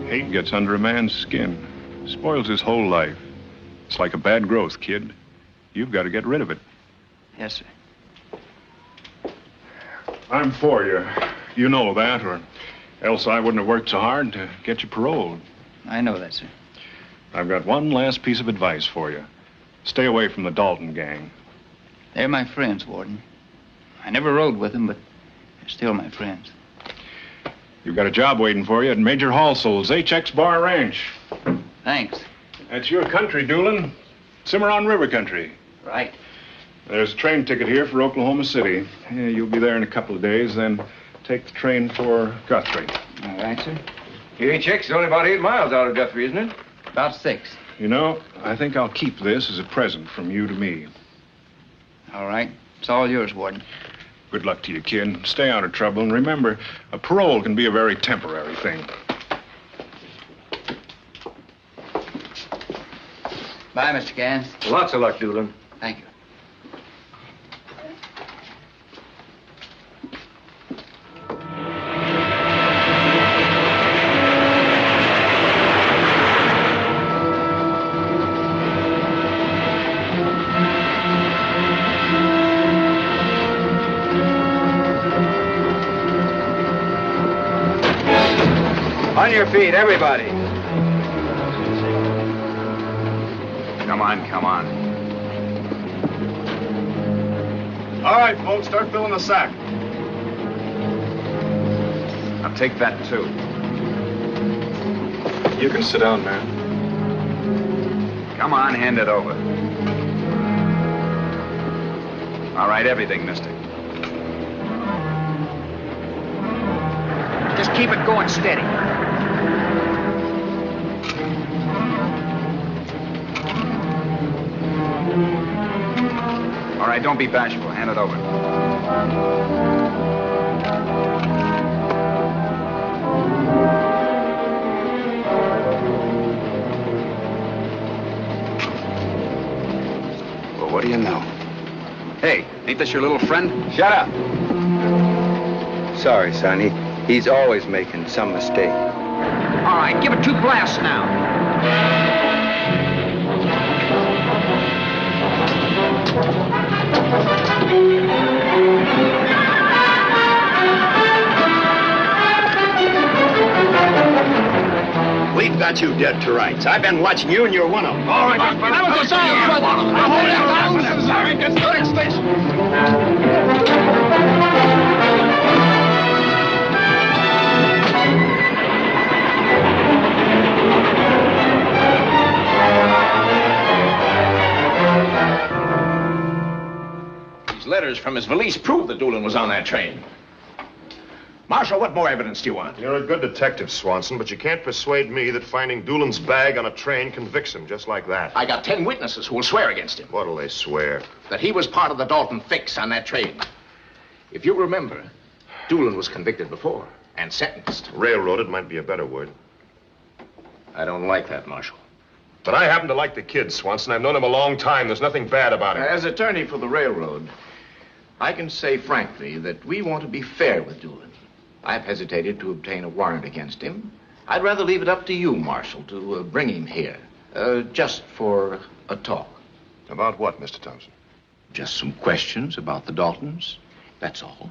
Hate gets under a man's skin, spoils his whole life. It's like a bad growth, kid. You've got to get rid of it. Yes, sir. I'm for you. You know that, or else I wouldn't have worked so hard to get you paroled. I know that, sir. I've got one last piece of advice for you. Stay away from the Dalton gang. They're my friends, Warden. I never rode with them, but they're still my friends. You've got a job waiting for you at Major Halsol's HX Bar Ranch. Thanks. That's your country, Doolin. Cimarron River country. Right. There's a train ticket here for Oklahoma City. Yeah, you'll be there in a couple of days, then take the train for Guthrie. All right, sir. HX is only about 8 miles out of Guthrie, isn't it? About 6. You know, I think I'll keep this as a present from you to me. All right. It's all yours, Warden. Good luck to you, kid. Stay out of trouble, and remember, a parole can be a very temporary thing. Bye, Mr. Gans. Lots of luck, Doolin. Thank you. On your feet, everybody. Come on, come on. All right, folks, start filling the sack. I'll take that, too. You can sit down, man. Come on, hand it over. All right, everything, mister. Just keep it going steady. All right, don't be bashful. Hand it over. Well, what do you know? Hey, ain't this your little friend? Shut up. Sorry, son. He's always making some mistake. All right, give it 2 blasts now. We've got you dead to rights. I've been watching you, and you're one of them. All right, that was all, brother. Now hold it. Sorry, get to the next station. These letters from his valise prove that Doolin was on that train. Marshal, what more evidence do you want? You're a good detective, Swanson, but you can't persuade me that finding Doolin's bag on a train convicts him just like that. I got 10 witnesses who will swear against him. What'll they swear? That he was part of the Dalton fix on that train. If you remember, Doolin was convicted before and sentenced. Railroaded might be a better word. I don't like that, Marshal. But I happen to like the kid, Swanson. I've known him a long time. There's nothing bad about him. As attorney for the railroad, I can say frankly that we want to be fair with Doolin. I've hesitated to obtain a warrant against him. I'd rather leave it up to you, Marshal, to bring him here, just for a talk. About what, Mr. Thompson? Just some questions about the Daltons, that's all.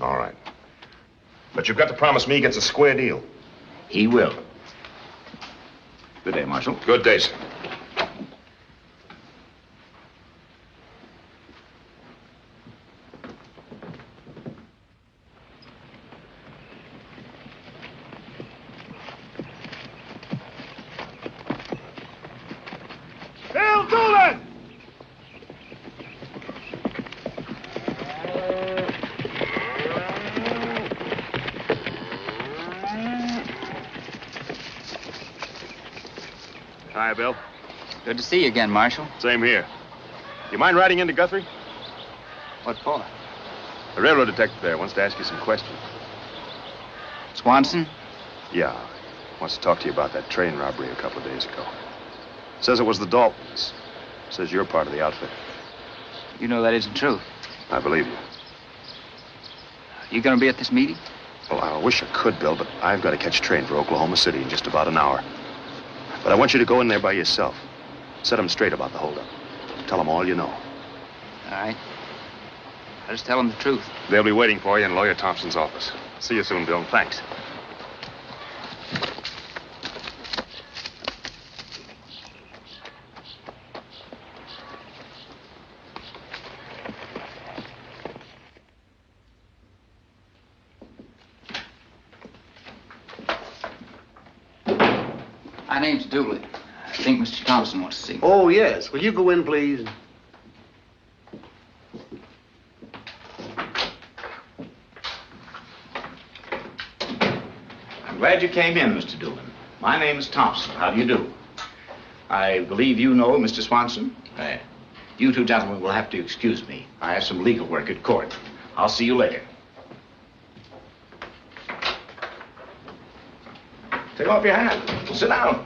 All right. But you've got to promise me he gets a square deal. He will. Good day, Marshal. Good day, sir. Bill Doolin! Hi, Bill. Good to see you again, Marshal. Same here. You mind riding into Guthrie? What for? The railroad detective there wants to ask you some questions. Swanson? Yeah. Wants to talk to you about that train robbery a couple of days ago. Says it was the Daltons. Says you're part of the outfit. You know that isn't true. I believe you. You gonna be at this meeting? Well, I wish I could, Bill, but I've got to catch a train for Oklahoma City in just about an hour. But I want you to go in there by yourself. Set them straight about the holdup. Tell them all you know. All right. I'll just tell them the truth. They'll be waiting for you in Lawyer Thompson's office. See you soon, Bill. Thanks. My name's Dooley. I think Mr. Thompson wants to see me. Oh, yes. Will you go in, please? I'm glad you came in, Mr. Doolin. My name is Thompson. How do you do? I believe you know Mr. Swanson. You two gentlemen will have to excuse me. I have some legal work at court. I'll see you later. Take off your hat. Sit down.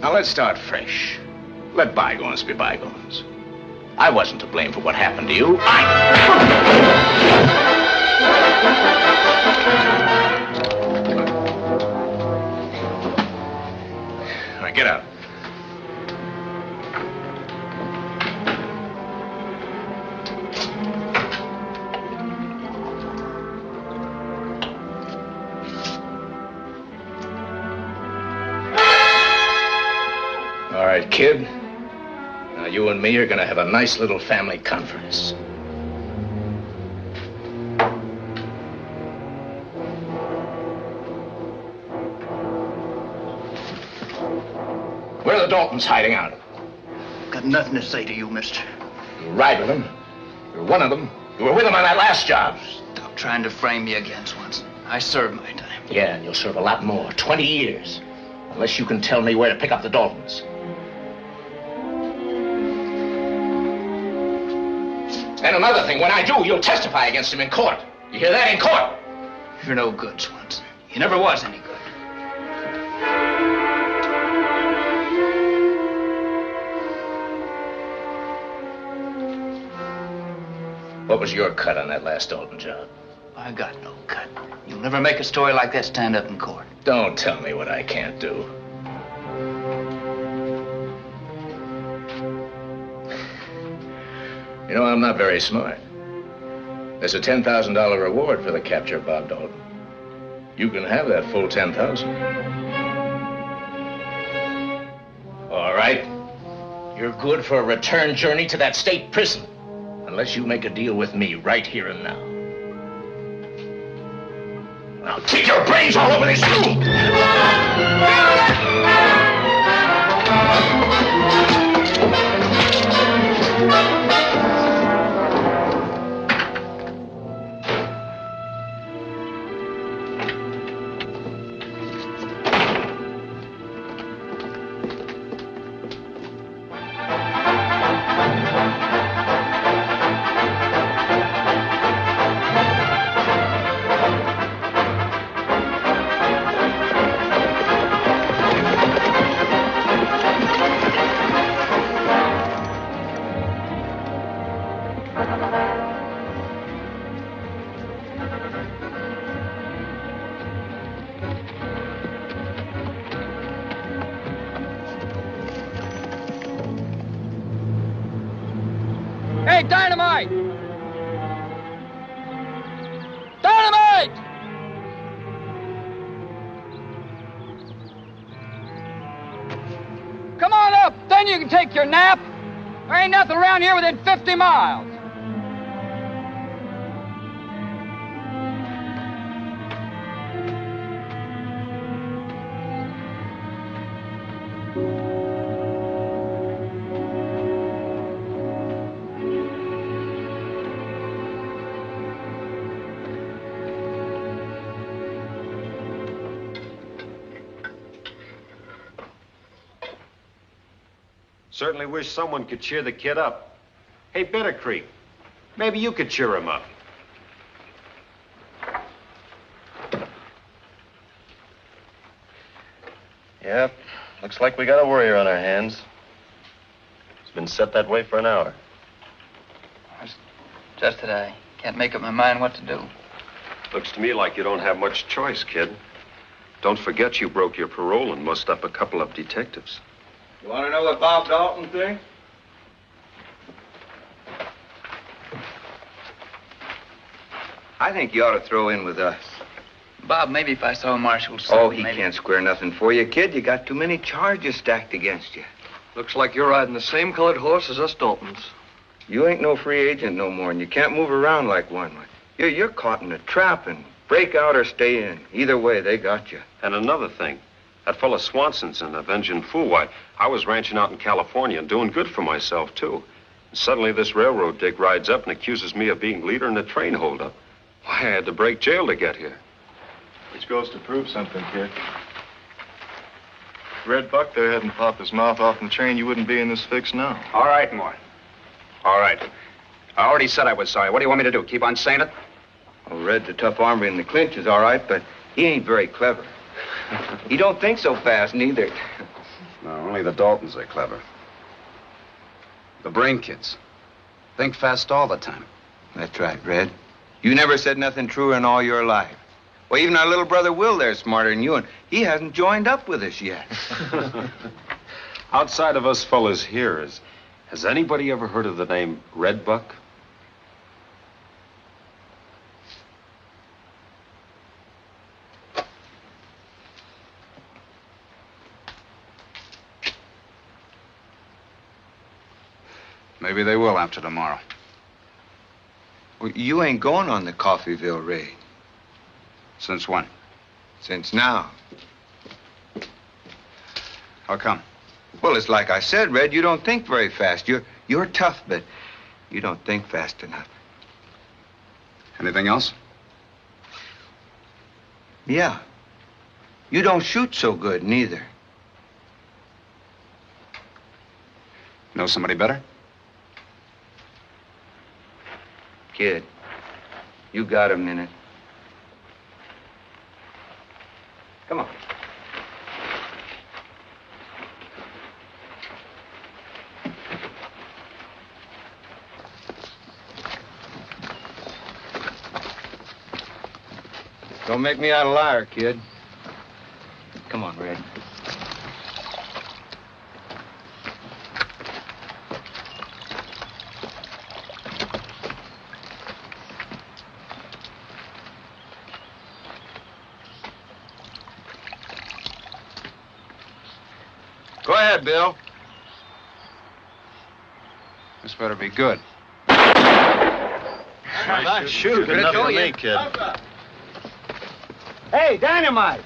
Now, let's start fresh. Let bygones be bygones. I wasn't to blame for what happened to you. All right, get out. All right, kid. Now, you and me are gonna have a nice little family conference. Where are the Daltons hiding out? Got nothing to say to you, mister. You ride with them. You're one of them. You were with them on that last job. Stop trying to frame me again, Swanson. I served my time. Yeah, and you'll serve a lot more. 20 years. Unless you can tell me where to pick up the Daltons. And another thing, when I do, you'll testify against him in court. You hear that? In court. You're no good, Swanson. You never was any good. What was your cut on that last Dalton job? I got no cut. You'll never make a story like that stand up in court. Don't tell me what I can't do. You know, I'm not very smart. There's a $10,000 reward for the capture of Bob Dalton. You can have that full $10,000. All right. You're good for a return journey to that state prison. Unless you make a deal with me right here and now. I'll take your brains all over this room! Hey, dynamite! Dynamite! Come on up, then you can take your nap. There ain't nothing around here within 50 miles. Certainly wish someone could cheer the kid up. Hey, Bitter Creek, maybe you could cheer him up. Yep. Looks like we got a worrier on our hands. As Been set that way for an hour. It's just that I can't make up my mind what to do. Looks to me like you don't have much choice, kid. Don't forget you broke your parole and mussed up a couple of detectives. You want to know what Bob Dalton thinks? I think you ought to throw in with us. Bob, maybe if I saw Marshall... Oh, he can't square nothing for you, kid. You got too many charges stacked against you. Looks like you're riding the same colored horse as us Daltons. You ain't no free agent no more, and you can't move around like one. You're caught in a trap, and break out or stay in. Either way, they got you. And another thing, that fella Swanson's an avenging fool. Why, I was ranching out in California and doing good for myself, too. And suddenly this railroad dick rides up and accuses me of being leader in a train holdup. Why, I had to break jail to get here. Which goes to prove something, kid. If Red Buck there hadn't popped his mouth off in the train, you wouldn't be in this fix now. All right, Mort. All right. I already said I was sorry. What do you want me to do? Keep on saying it? Well, Red's a tough hombre in the clinch is all right, but he ain't very clever. He don't think so fast, neither. No, only the Daltons are clever. The brain kids. Think fast all the time. That's right, Red. You never said nothing truer in all your life. Well, even our little brother Will there's smarter than you, and he hasn't joined up with us yet. Outside of us fellas here, has anybody ever heard of the name Red Buck? Maybe they will after tomorrow. Well, you ain't going on the Coffeeville raid. Since when? Since now. How come? Well, it's like I said, Red, you don't think very fast. You're tough, but you don't think fast enough. Anything else? Yeah. You don't shoot so good, neither. Know somebody better? Kid, you got a minute. Come on. Don't make me out a liar, kid. Come on, Red. Go ahead, Bill. This better be good. Nice shoot. Good enough for me, kid. Hey, dynamite!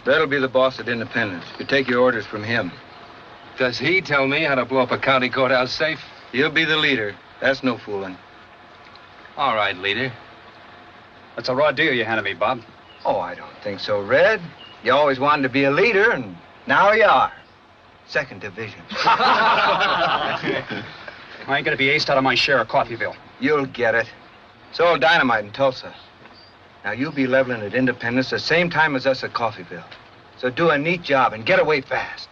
That'll be the boss at Independence. You take your orders from him. Does he tell me how to blow up a county courthouse safe? He'll be the leader. That's no fooling. All right, leader. That's a raw deal you handed me, Bob. Oh, I don't think so, Red. You always wanted to be a leader, and now you are. Second division. I ain't gonna be aced out of my share of Coffeeville. You'll get it. It's all dynamite in Tulsa. Now, you'll be leveling at Independence the same time as us at Coffeeville. So do a neat job and get away fast.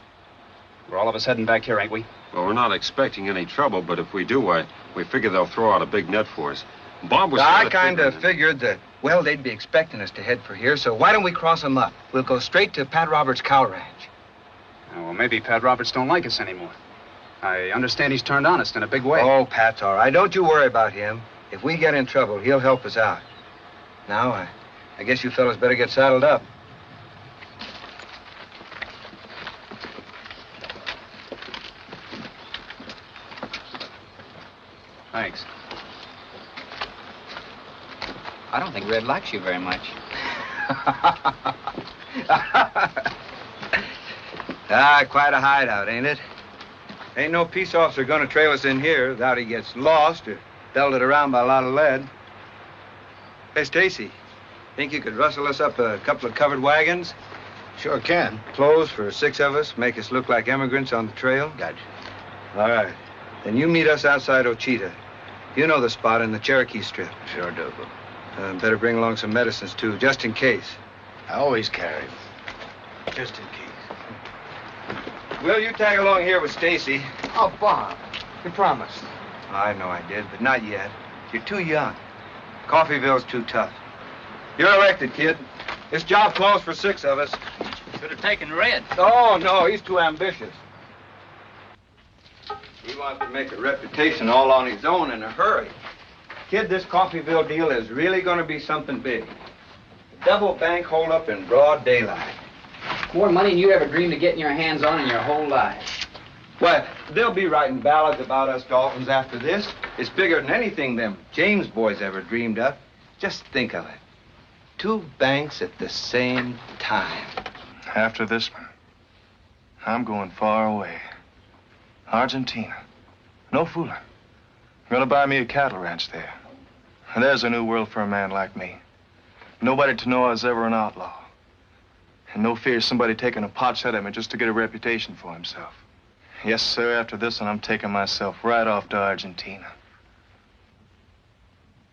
We're all of us heading back here, ain't we? Well, we're not expecting any trouble, but if we do, we figure they'll throw out a big net for us. Bob was... I kind of figured that, well, they'd be expecting us to head for here, so why don't we cross them up? We'll go straight to Pat Roberts' cow ranch. Oh, well, maybe Pat Roberts don't like us anymore. I understand he's turned honest in a big way. Oh, Pat's all right. Don't you worry about him. If we get in trouble, he'll help us out. Now, I guess you fellas better get saddled up. Thanks. I don't think Red likes you very much. Quite a hideout, ain't it? Ain't no peace officer gonna trail us in here without he gets lost or belted around by a lot of lead. Hey, Stacy, think you could rustle us up a couple of covered wagons? Sure can. Clothes for 6 of us, make us look like immigrants on the trail? Gotcha. All right. Then you meet us outside Ochita. You know the spot in the Cherokee Strip. Sure do. Better bring along some medicines, too, just in case. I always carry 'em. Just in case. Will, you tag along here with Stacy. Oh, Bob, you promised. I know I did, but not yet. You're too young. Coffeeville's too tough. You're elected, kid. This job calls for 6 of us. Should have taken Red. Oh, no, he's too ambitious. He wants to make a reputation all on his own in a hurry. Kid, this Coffeeville deal is really going to be something big. A double bank holdup in broad daylight. More money than you ever dreamed of getting your hands on in your whole life. Why, they'll be writing ballads about us Daltons after this. It's bigger than anything them James boys ever dreamed of. Just think of it. 2 banks at the same time. After this one, I'm going far away. Argentina. No fooling. I'm gonna buy me a cattle ranch there. And there's a new world for a man like me. Nobody to know I was ever an outlaw. And no fear of somebody taking a pot shot at me just to get a reputation for himself. Yes, sir, after this one, I'm taking myself right off to Argentina.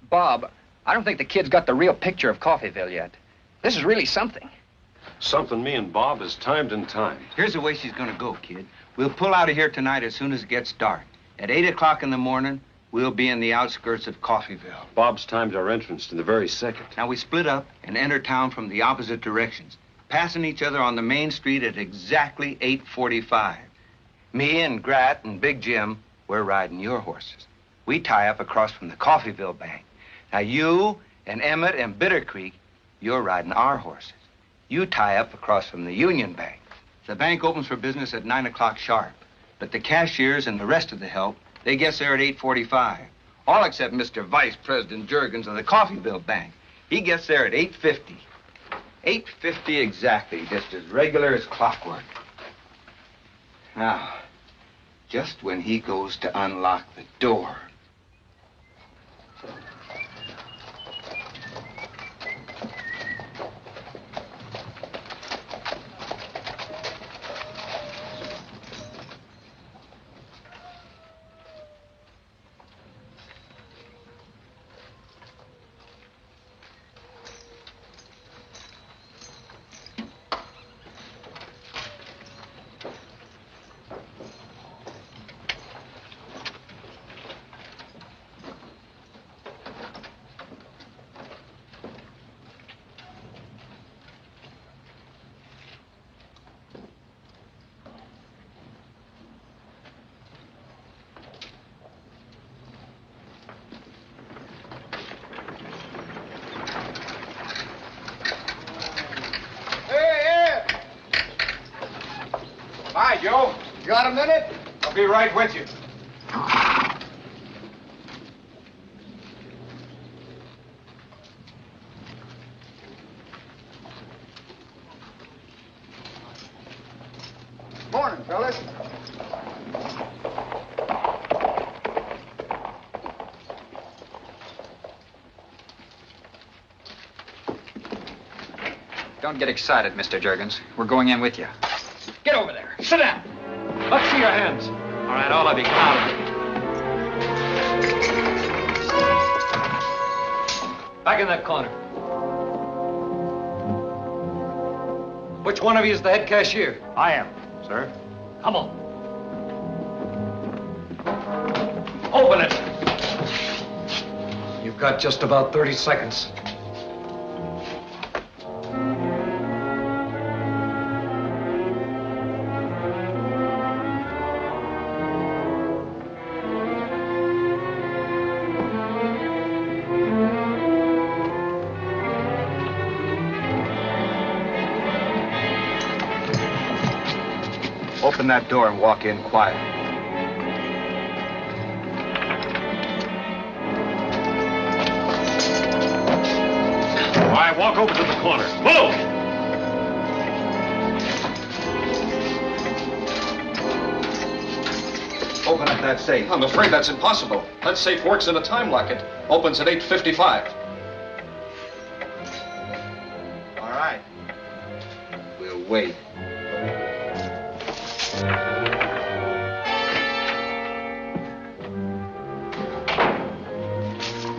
Bob, I don't think the kid's got the real picture of Coffeeville yet. This is really something. Something me and Bob has timed and timed. Here's the way she's gonna go, kid. We'll pull out of here tonight as soon as it gets dark. At 8 o'clock in the morning, we'll be in the outskirts of Coffeeville. Bob's timed our entrance to the very second. Now we split up and enter town from the opposite directions, passing each other on the main street at exactly 8:45. Me and Grat and Big Jim, we're riding your horses. We tie up across from the Coffeeville Bank. Now you and Emmett and Bitter Creek, you're riding our horses. You tie up across from the Union Bank. The bank opens for business at 9 o'clock sharp, but the cashiers and the rest of the help, they get there at 8:45. All except Mr. Vice President Juergens of the Coffeeville Bank. He gets there at 8:50. 8:50 exactly, just as regular as clockwork. Now, just when he goes to unlock the door. Hi, Joe. You got a minute? I'll be right with you. Morning, fellas. Don't get excited, Mr. Juergens. We're going in with you. Get over there. Sit down. Let's see your hands. All right, all of you, come out of it. Back in that corner. Which one of you is the head cashier? I am, sir. Come on. Open it. You've got just about 30 seconds. Open that door and walk in quiet. All right, walk over to the corner. Move! Open up that safe. I'm afraid that's impossible. That safe works in a time like it. Opens at 8:55. All right. We'll wait.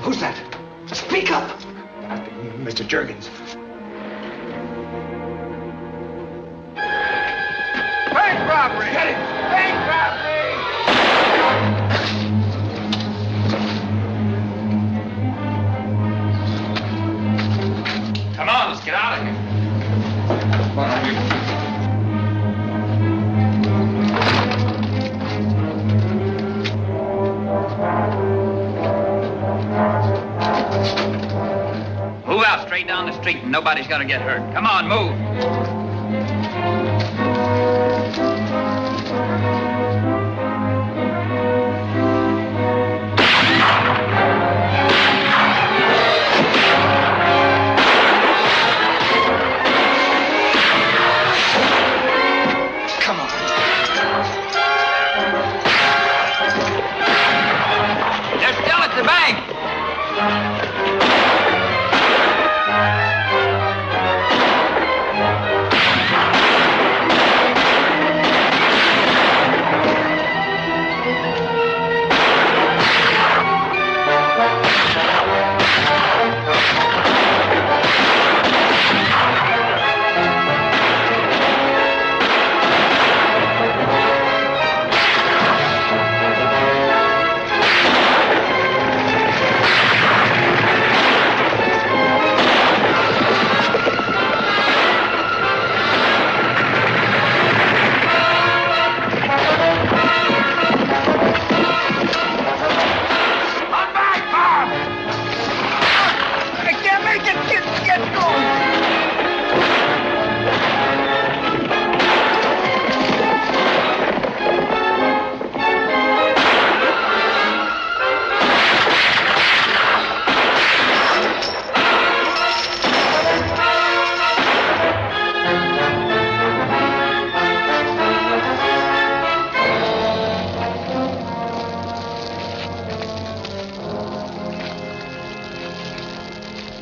Who's that? Speak up! Mr. Juergens. nobody's gonna get hurt. Come on, move. They're still at the bank.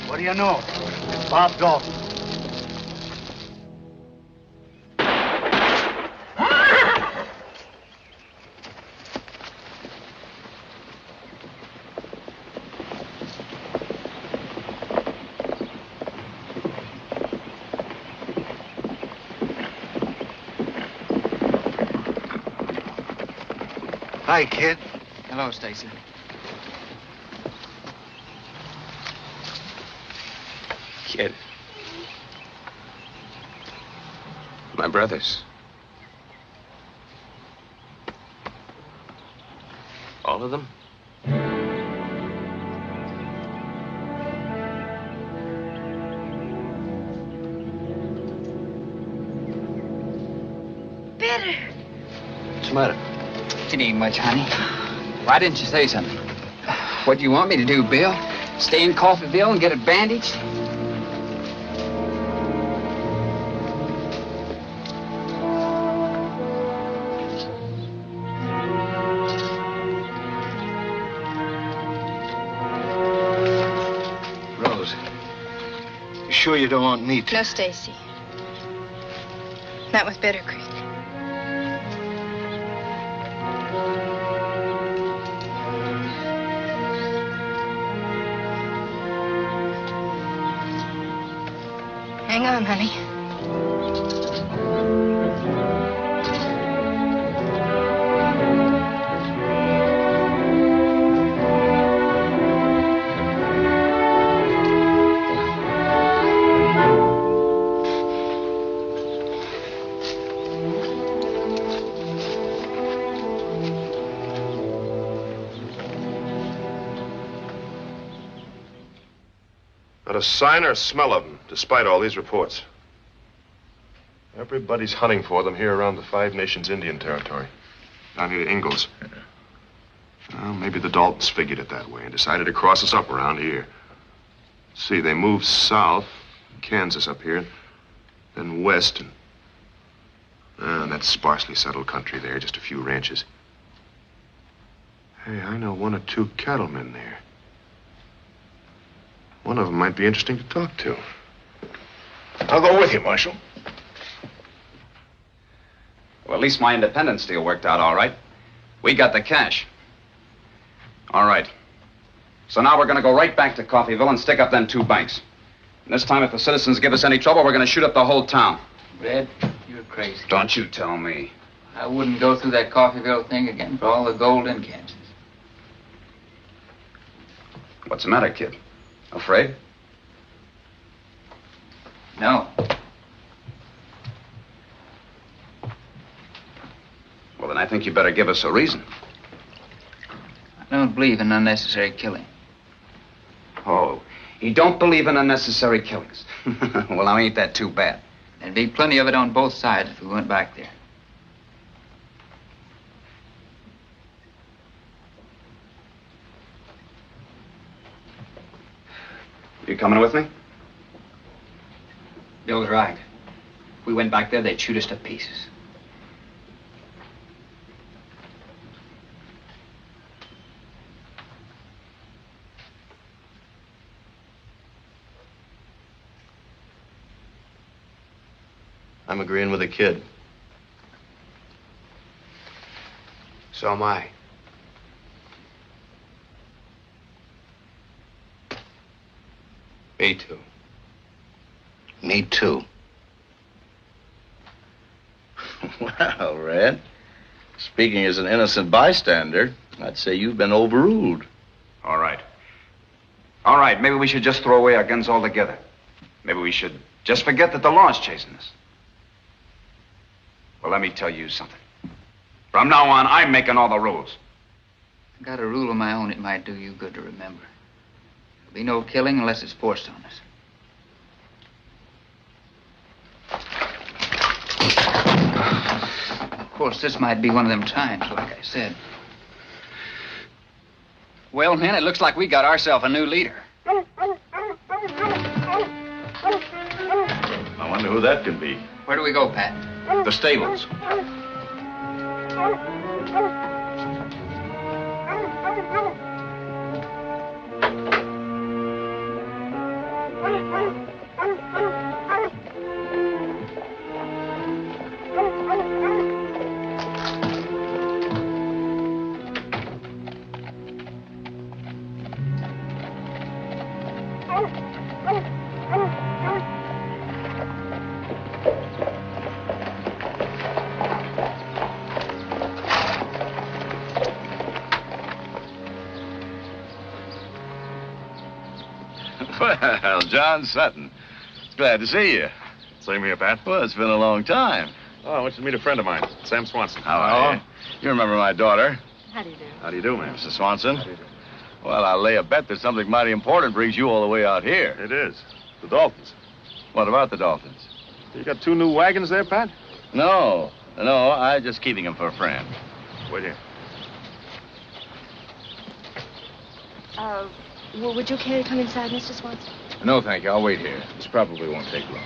What do you know? It's Bob Dalton. Hi, kid. Hello, Stacy. Kid. My brothers. All of them? Bitter. What's the matter? It ain't much, honey. Why didn't you say something? What do you want me to do, Bill? Stay in Coffeeville and get it bandaged? Rose, you sure you don't want me to? No, Stacy. Not with Bitter Creek. Hang on, honey. Not a sign or smell of them, despite all these reports. Everybody's hunting for them here around the Five Nations Indian Territory. Down here to Ingalls. Well, maybe the Daltons figured it that way and decided to cross us up around here. See, they moved south, Kansas up here, then west, and that's sparsely settled country there, just a few ranches. Hey, I know one or two cattlemen there. One of them might be interesting to talk to. I'll go with you, Marshal. Well, at least my independence deal worked out all right. We got the cash. All right. So now we're going to go right back to Coffeeville and stick up them 2 banks. And this time, if the citizens give us any trouble, we're going to shoot up the whole town. Red, you're crazy. Don't you tell me. I wouldn't go through that Coffeeville thing again for all the gold in Kansas. What's the matter, kid? Afraid? No. Well, then I think you better give us a reason. I don't believe in unnecessary killing. Oh, You don't believe in unnecessary killings. Well, now ain't that too bad? There'd be plenty of it on both sides if we went back there. You coming with me? Bill's right. If we went back there, they'd shoot us to pieces. I'm agreeing with the kid. So am I. Me too. Me too. Well, Red, speaking as an innocent bystander, I'd say you've been overruled. All right. All right, maybe we should just throw away our guns altogether. Maybe we should just forget that the law's chasing us. Well, let me tell you something. From now on, I'm making all the rules. I got a rule of my own it might do you good to remember. There'll be no killing unless it's forced on us. Of course, this might be one of them times, like I said. Well, men, it looks like we got ourselves a new leader. I wonder who that could be. Where do we go, Pat? The stables. Well, John Sutton. Glad to see you. Same here, Pat. Well, it's been a long time. Oh, I want you to meet a friend of mine, Sam Swanson. How are you? You remember my daughter? How do you do? How do you do, ma'am? Mrs. Swanson? Well, I'll lay a bet that something mighty important brings you all the way out here. It is. The Daltons. What about the Daltons? You got 2 new wagons there, Pat? No, I'm just keeping them for a friend. Wait here. Well, would you care to come inside, Mr. Swanson? No, thank you. I'll wait here. This probably won't take long.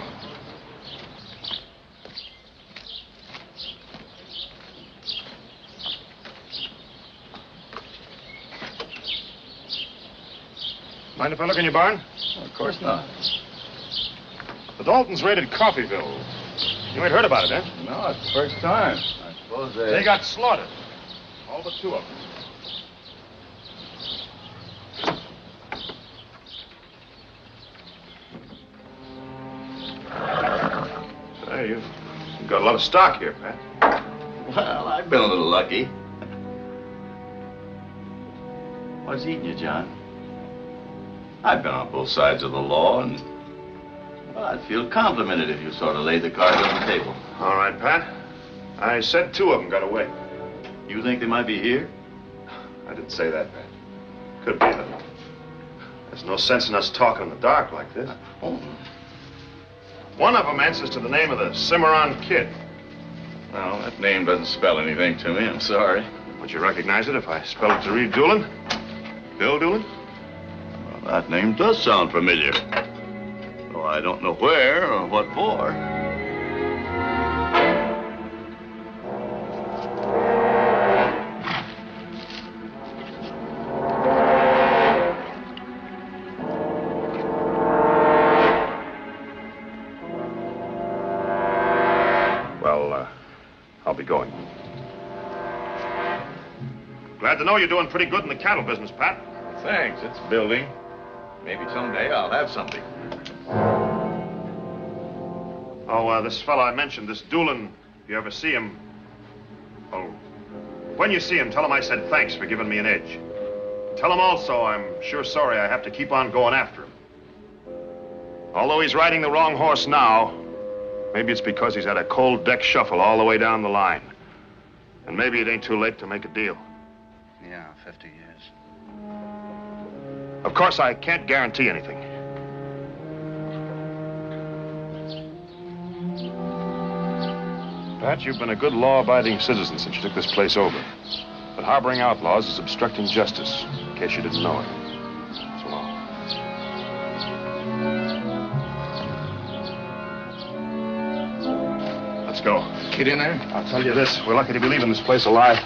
Mind if I look in your barn? Of course not. The Daltons raided Coffeyville. You ain't heard about it, eh? No, it's the first time. I suppose They got slaughtered. All but 2 of them. Say, you've got a lot of stock here, Pat. Well, I've been a little lucky. What's eating you, John? I've been on both sides of the law, and well, I'd feel complimented if you sort of laid the cards on the table. All right, Pat. I said 2 of them got away. You think they might be here? I didn't say that, Pat. Could be, though. There's no sense in us talking in the dark like this. Oh. One of them answers to the name of the Cimarron Kid. Well, that name doesn't spell anything to me. I'm sorry. Would you recognize it if I spelled it to read Doolin? Bill Doolin? Well, that name does sound familiar. Though I don't know where or what for. I'll be going. Glad to know you're doing pretty good in the cattle business, Pat. Thanks. It's building. Maybe someday I'll have something. Oh, this fella I mentioned, this Doolin, if you ever see him... Oh, when you see him, tell him I said thanks for giving me an edge. Tell him also I'm sure sorry I have to keep on going after him. Although he's riding the wrong horse now, maybe it's because he's had a cold deck shuffle all the way down the line. And maybe it ain't too late to make a deal. Yeah, 50 years. Of course, I can't guarantee anything. Pat, you've been a good law-abiding citizen since you took this place over. But harboring outlaws is obstructing justice, in case you didn't know it. So long. Let's go. Get in there. I'll tell you this, we're lucky to be leaving this place alive.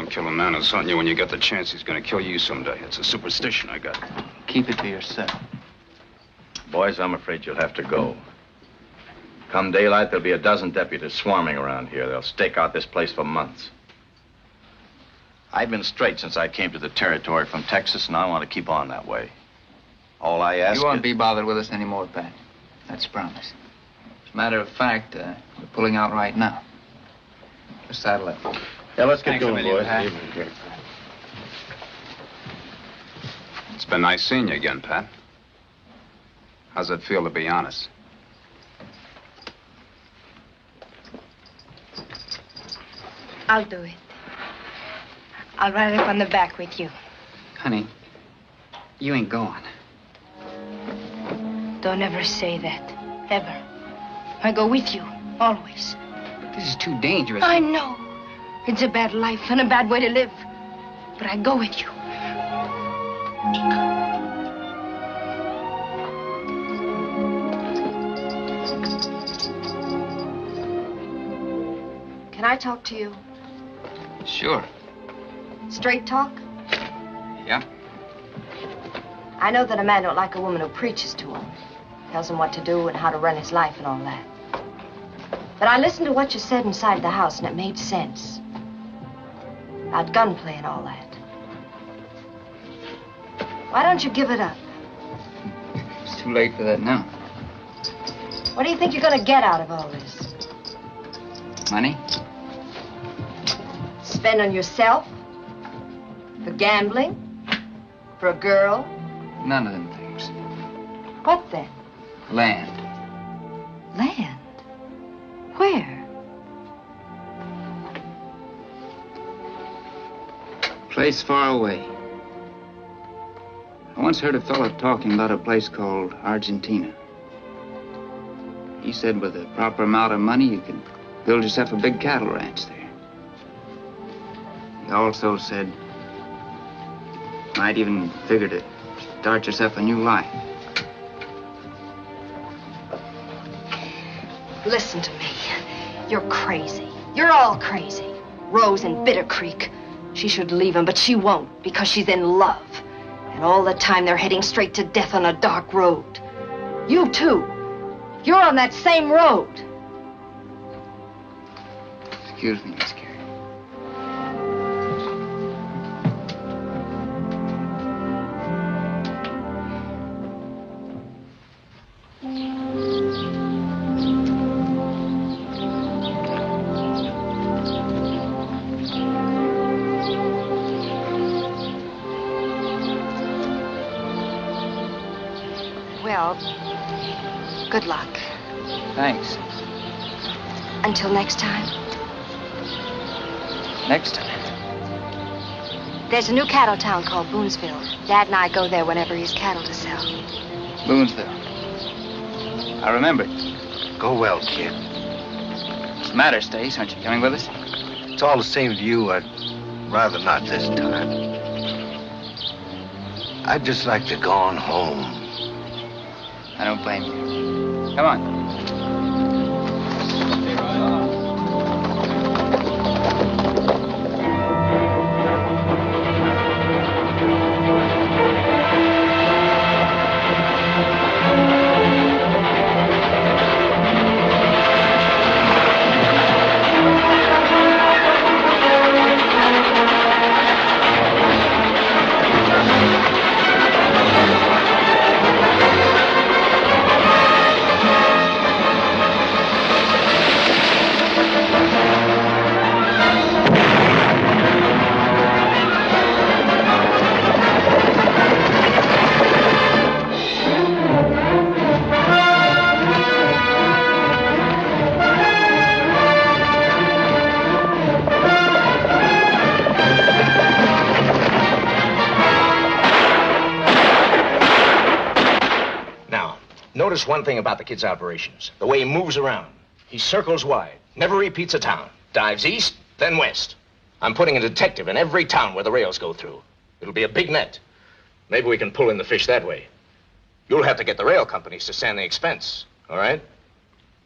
Kill a man who's hunting you when you get the chance, he's gonna kill you someday. It's a superstition I got. Keep it to yourself. Boys, I'm afraid you'll have to go. Come daylight, there'll be a dozen deputies swarming around here. They'll stake out this place for months. I've been straight since I came to the territory from Texas, and I want to keep on that way. All I ask You won't be bothered with us anymore, Pat. That's a promise. As a matter of fact, we're pulling out right now. Just saddle up. Yeah, let's get Thanks going, a million, boys. Pat. It's been nice seeing you again, Pat. How's it feel to be honest? I'll do it. I'll ride up on the back with you. Honey, you ain't going. Don't ever say that. Ever. I go with you. Always. But this is too dangerous. I know. It's a bad life and a bad way to live. But I go with you. Can I talk to you? Sure. Straight talk? Yeah. I know that a man don't like a woman who preaches to him. Tells him what to do and how to run his life and all that. But I listened to what you said inside the house and it made sense. About gunplay and all that. Why don't you give it up? It's too late for that now. What do you think you're gonna get out of all this? Money? Spend on yourself? For gambling? For a girl? None of them things. What then? Land. Land? Where? Place far away. I once heard a fellow talking about a place called Argentina. He said with a proper amount of money, you could build yourself a big cattle ranch there. He also said you might even figure to start yourself a new life. Listen to me. You're crazy. You're all crazy. Rose in Bitter Creek. She should leave him, but she won't because she's in love. And all the time they're heading straight to death on a dark road. You too. You're on that same road. Excuse me, Miss Carey. Well, good luck. Thanks. Until next time. Next time. There's a new cattle town called Boonesville. Dad and I go there whenever he has cattle to sell. Boonesville. I remember. Go well, kid. What's the matter, Stace? Aren't you coming with us? It's all the same to you. I'd rather not this time. I'd just like to go on home. I don't blame you. Come on. Notice one thing about the kid's operations. The way he moves around. He circles wide, never repeats a town. Dives east, then west. I'm putting a detective in every town where the rails go through. It'll be a big net. Maybe we can pull in the fish that way. You'll have to get the rail companies to stand the expense, all right?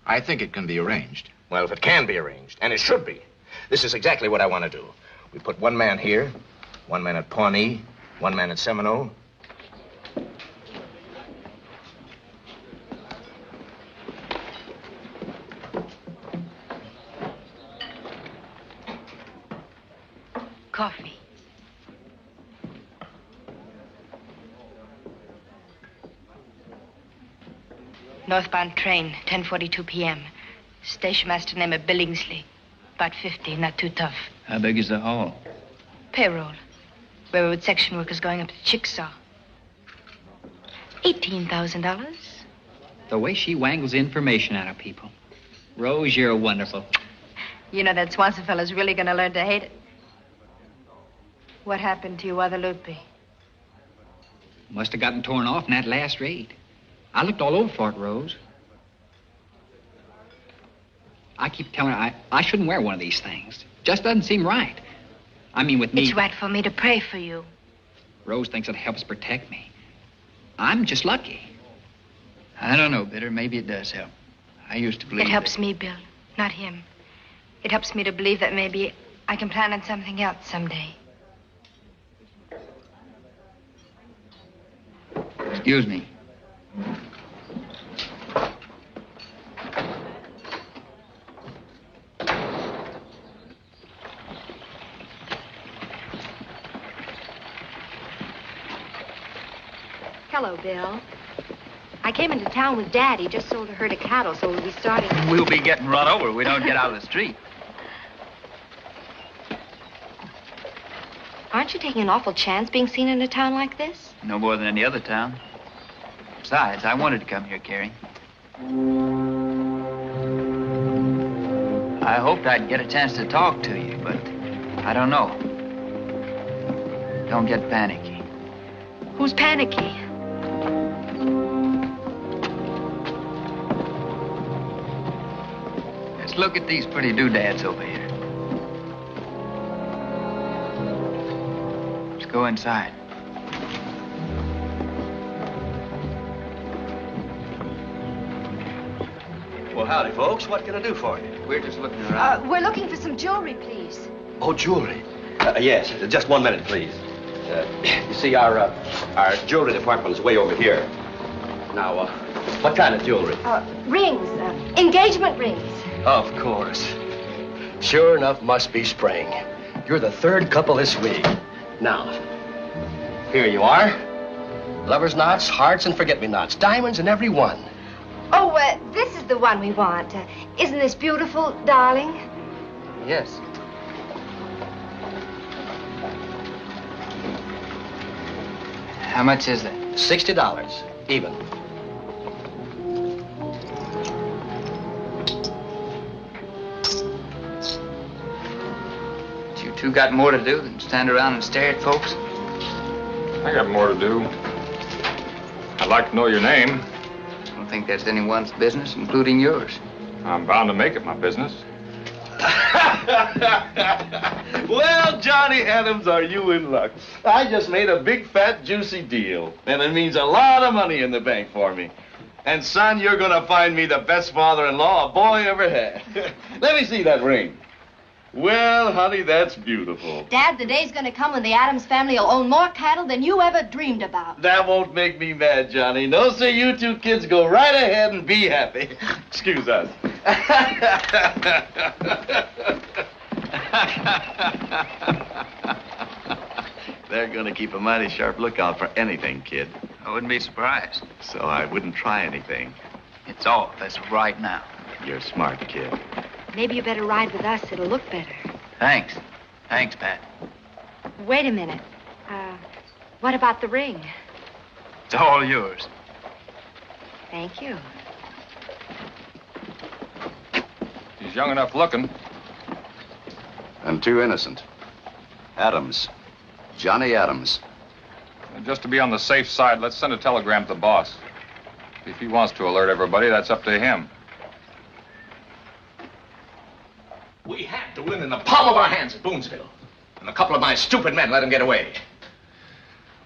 I think it can be arranged. Well, if it can be arranged, and it should be, this is exactly what I want to do. We put one man here, one man at Pawnee, one man at Seminole. Coffee. Northbound train, 10:42 p.m. Station master name of Billingsley. About 50, not too tough. How big is the haul? Payroll. Railroad section workers going up to Chickasaw. $18,000. The way she wangles information out of people. Rose, you're wonderful. You know that Swanson fellow's really gonna learn to hate it. What happened to you other Loopy? Must have gotten torn off in that last raid. I looked all over for it, Rose. I keep telling her I shouldn't wear one of these things. Just doesn't seem right. I mean, with me... It's right for me to pray for you. Rose thinks it helps protect me. I'm just lucky. I don't know, Bitter. Maybe it does help. I used to believe It helps me, Bill, not him. It helps me to believe that maybe I can plan on something else someday. Excuse me. Hello, Bill. I came into town with Dad. He just sold a herd of cattle, so we'll be starting... We'll be getting run over if we don't get out of the street. Aren't you taking an awful chance being seen in a town like this? No more than any other town. Besides, I wanted to come here, Carrie. I hoped I'd get a chance to talk to you, but I don't know. Don't get panicky. Who's panicky? Let's look at these pretty doodads over here. Let's go inside. Well, howdy, folks. What can I do for you? We're just looking around. We're looking for some jewelry, please. Oh, jewelry. Yes, just 1 minute, please. You see, our jewelry department is way over here. Now, what kind of jewelry? Rings. Engagement rings. Of course. Sure enough, must be spring. You're the third couple this week. Now, here you are. Lover's knots, hearts, and forget-me-nots. Diamonds in every one. Oh, this is the one we want. Isn't this beautiful, darling? Yes. How much is that? $60, even. You two got more to do than stand around and stare at folks? I got more to do. I'd like to know your name. I don't think that's anyone's business, including yours. I'm bound to make it my business. Well, Johnny Adams, are you in luck? I just made a big, fat, juicy deal, and it means a lot of money in the bank for me. And, son, you're gonna find me the best father-in-law a boy ever had. Let me see that ring. Well, honey, that's beautiful. Dad, the day's gonna come when the Adams family will own more cattle than you ever dreamed about. That won't make me mad, Johnny. No, sir, you two kids go right ahead and be happy. Excuse us. They're going to keep a mighty sharp lookout for anything, kid. I wouldn't be surprised. So I wouldn't try anything. It's off as of right now. You're smart, kid. Maybe you better ride with us. It'll look better. Thanks. Thanks, Pat. Wait a minute. What about the ring? It's all yours. Thank you. He's young enough looking. And too innocent. Adams. Johnny Adams. Just to be on the safe side, let's send a telegram to the boss. If he wants to alert everybody, that's up to him. We had Doolin in the palm of our hands at Boonesville. And a couple of my stupid men let him get away.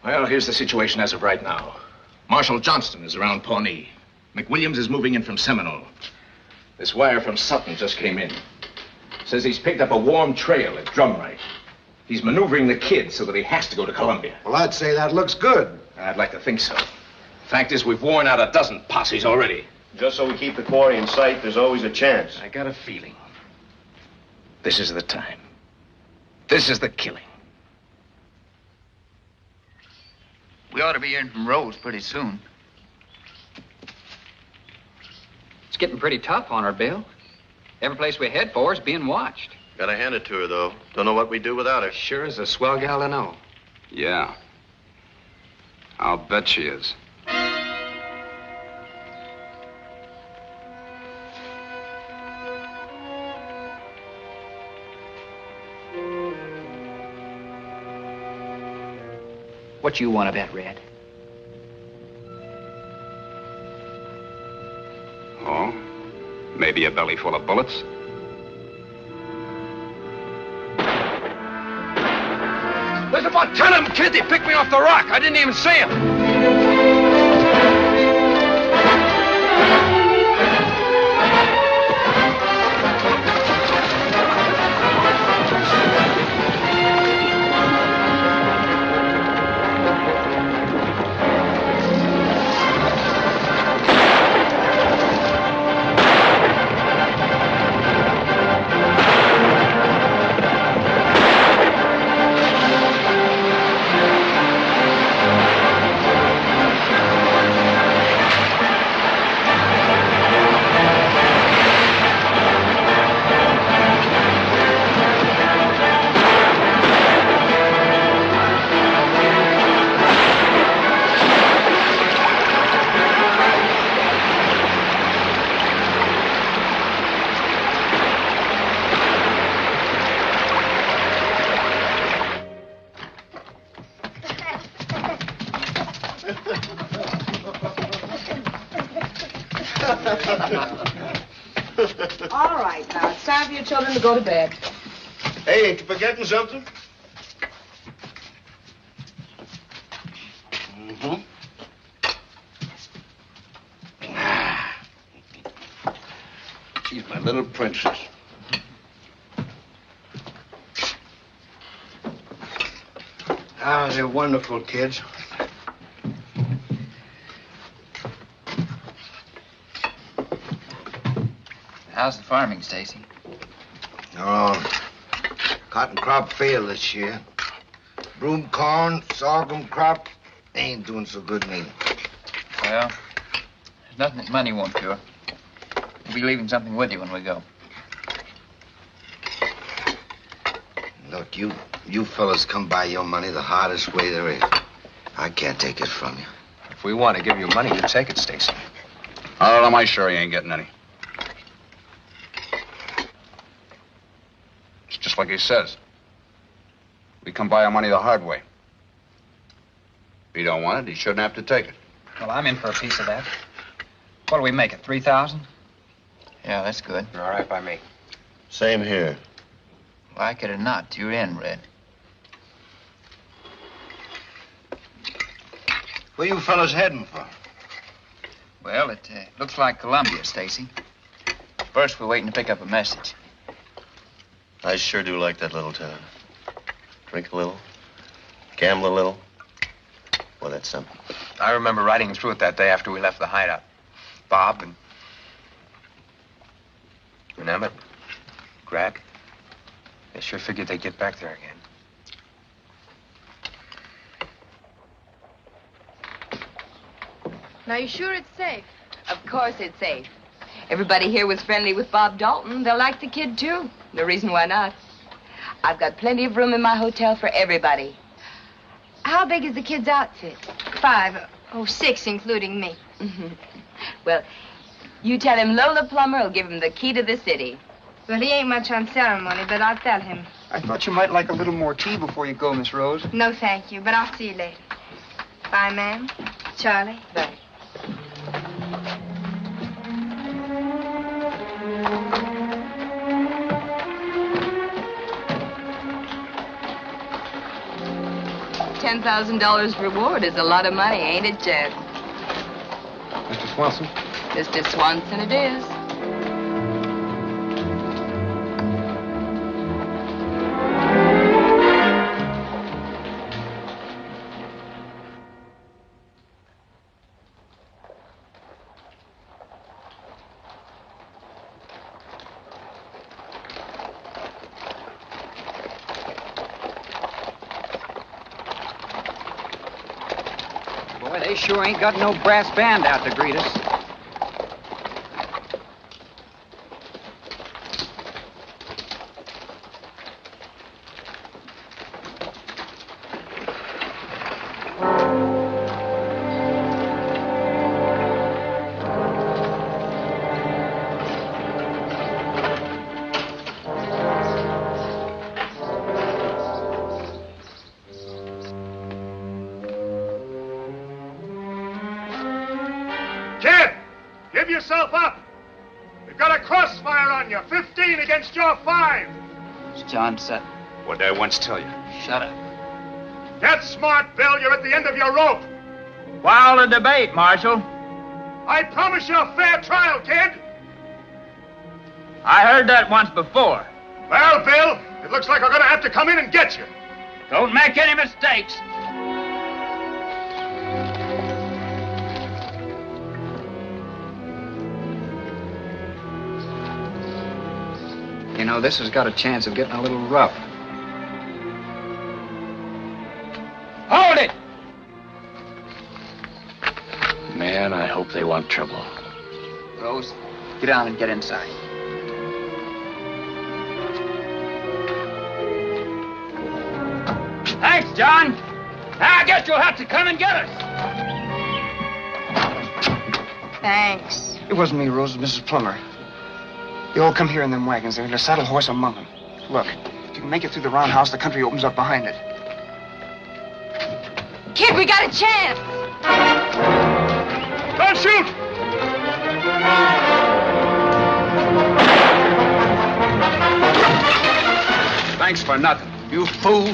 Well, here's the situation as of right now. Marshal Johnston is around Pawnee. McWilliams is moving in from Seminole. This wire from Sutton just came in. Says he's picked up a warm trail at Drumright. He's maneuvering the kid so that he has to go to Columbia. Well, I'd say that looks good. I'd like to think so. Fact is, we've worn out a dozen posses already. Just so we keep the quarry in sight, there's always a chance. I got a feeling. This is the time. This is the killing. We ought to be hearing from Rose pretty soon. It's getting pretty tough on her, Bill. Every place we head for is being watched. Gotta hand it to her, though. Don't know what we'd do without her. Sure is a swell gal to know. Yeah. I'll bet she is. What you want to bet, Red? Oh? Maybe a belly full of bullets? There's about 10 of them kids. They picked me off the rock. I didn't even see them. All right, now, it's time for your children to go to bed. Hey, ain't you forgetting something? Mm-hmm. She's my little princess. Ah, they're wonderful kids. How's the farming, Stacy? Oh, cotton crop failed this year. Broom corn, sorghum crop ain't doing so good neither. Well, there's nothing that money won't cure. We'll be leaving something with you when we go. Look, you fellas come by your money the hardest way there is. I can't take it from you. If we want to give you money, you take it, Stacy. How am I sure he ain't getting any? It's just like he says. We come by our money the hard way. If he don't want it, he shouldn't have to take it. Well, I'm in for a piece of that. What'll we make it, 3,000? Yeah, that's good. All right by me. Same here. Like it or not, you're in, Red. Where you fellas heading for? Well, it looks like Columbia, Stacy. First, we're waiting to pick up a message. I sure do like that little town. Drink a little, gamble a little. Well, that's something. I remember riding through it that day after we left the hideout. Bob and Emmett, Greg. They sure figured they'd get back there again. Now, you sure it's safe? Of course it's safe. Everybody here was friendly with Bob Dalton. They'll like the kid, too. No reason why not. I've got plenty of room in my hotel for everybody. How big is the kid's outfit? 5, 6, including me. Well, you tell him Lola Plummer will give him the key to the city. Well, he ain't much on ceremony, but I'll tell him. I thought you might like a little more tea before you go, Miss Rose. No, thank you, but I'll see you later. Bye, ma'am. Charlie. Bye. $10,000 reward is a lot of money, ain't it, Jed? Mr. Swanson? Mr. Swanson it is. Boy, they sure ain't got no brass band out to greet us. Kid, give yourself up. We've got a crossfire on you. 15 against your 5. It's John Sutton. What did I once tell you? Shut up. Get smart, Bill. You're at the end of your rope. While the debate, Marshal. I promise you a fair trial, kid. I heard that once before. Well, Bill, it looks like we're going to have to come in and get you. Don't make any mistakes. You know, this has got a chance of getting a little rough. Hold it! Man, I hope they want trouble. Rose, get down and get inside. Thanks, John. Now I guess you'll have to come and get us. Thanks. It wasn't me, Rose. It was Mrs. Plummer. They all come here in them wagons. There's a saddle horse among them. Look, if you can make it through the roundhouse, the country opens up behind it. Kid, we got a chance. Don't shoot! Thanks for nothing, you fool.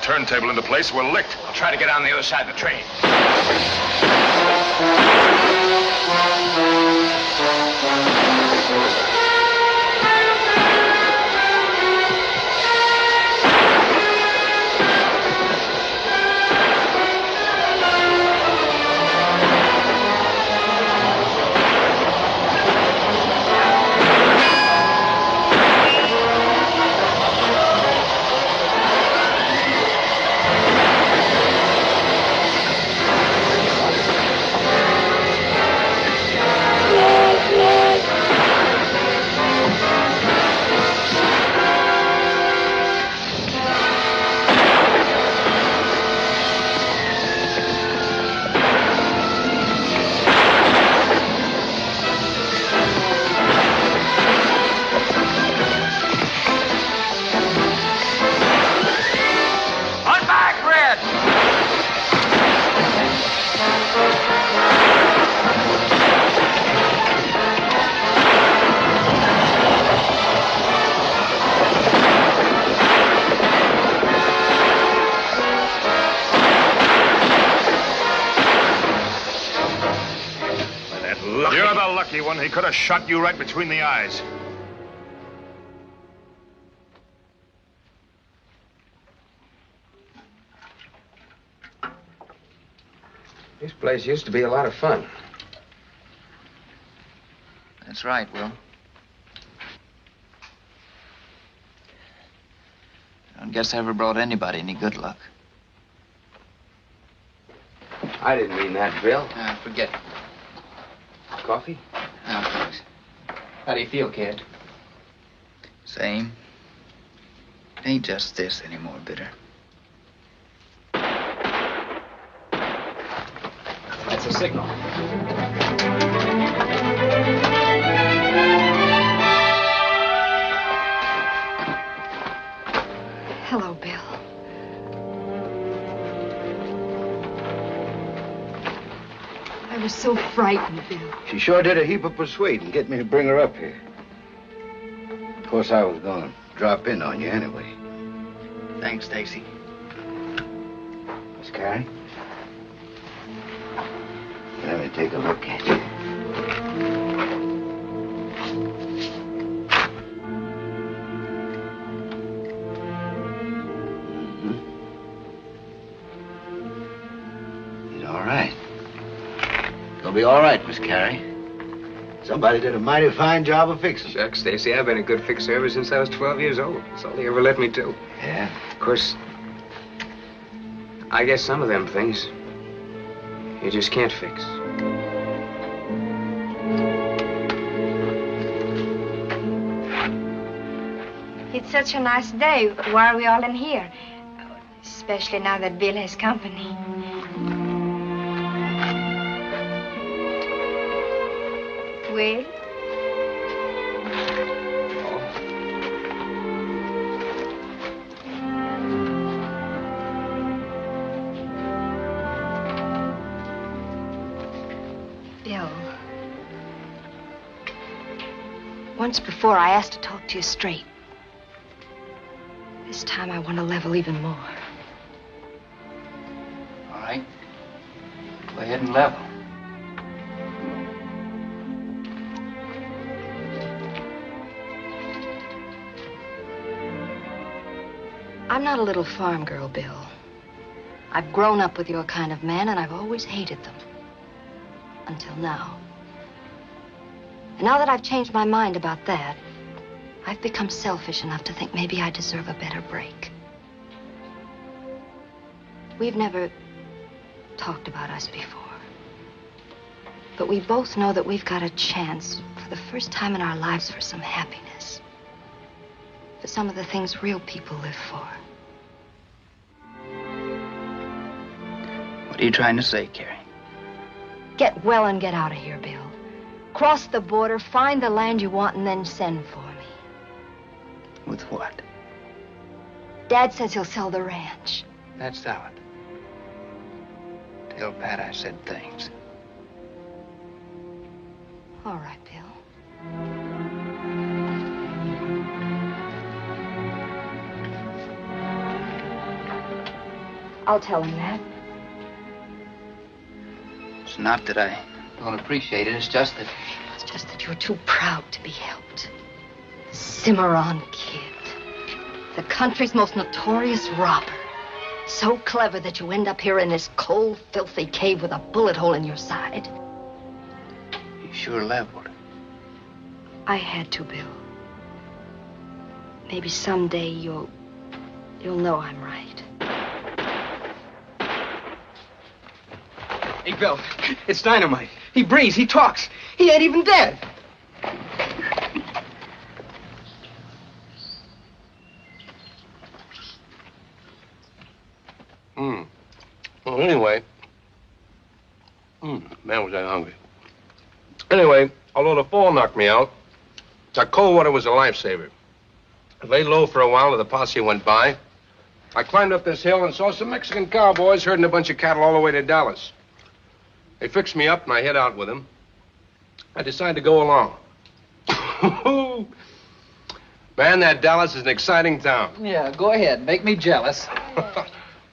Turntable into place, we're licked. I'll try to get on the other side of the train. lucky. You're the lucky one. He could have shot you right between the eyes. This place used to be a lot of fun. That's right, Will. I don't guess I ever brought anybody any good luck. I didn't mean that, Bill. Forget it. Coffee? No, thanks. How do you feel, kid? Same. It ain't just this anymore, Bitter. That's a signal. Hello, Bill. I was so frightened, Bill. She sure did a heap of persuading, get me to bring her up here. Of course, I was gonna drop in on you anyway. Thanks, Stacy. Miss Carey? Let me take a look at you. He's all right. He'll be all right, Miss Carey. Somebody did a mighty fine job of fixing. Shucks, Stacy, I've been a good fixer ever since I was 12 years old. That's all they ever let me do. Yeah? Of course, I guess some of them things you just can't fix. It's such a nice day. Why are we all in here? Especially now that Bill has company. Will? Bill. Once before, I asked to talk to you straight. This time, I want to level even more. All right. Go ahead and level. I'm not a little farm girl, Bill. I've grown up with your kind of man, and I've always hated them. Until now. And now that I've changed my mind about that, I've become selfish enough to think maybe I deserve a better break. We've never talked about us before. But we both know that we've got a chance for the first time in our lives for some happiness. For some of the things real people live for. What are you trying to say, Carrie? Get well and get out of here, Bill. Cross the border, find the land you want, and then send for me. With what? Dad says he'll sell the ranch. That's solid. Tell Pat I said thanks. All right, Bill. I'll tell him that. It's not that I don't appreciate it. It's just that you're too proud to be helped. Cimarron Kid. The country's most notorious robber. So clever that you end up here in this cold, filthy cave with a bullet hole in your side. You sure leveled. I had to, Bill. Maybe someday you'll know I'm right. Hey, Bill, it's dynamite. He breathes, he talks. He ain't even dead. Well, anyway, man, was I hungry. Anyway, although the fall knocked me out, that cold water was a lifesaver. I lay low for a while till the posse went by. I climbed up this hill and saw some Mexican cowboys herding a bunch of cattle all the way to Dallas. They fixed me up and I hid out with them. I decided to go along. Man, that Dallas is an exciting town. Yeah, go ahead. Make me jealous.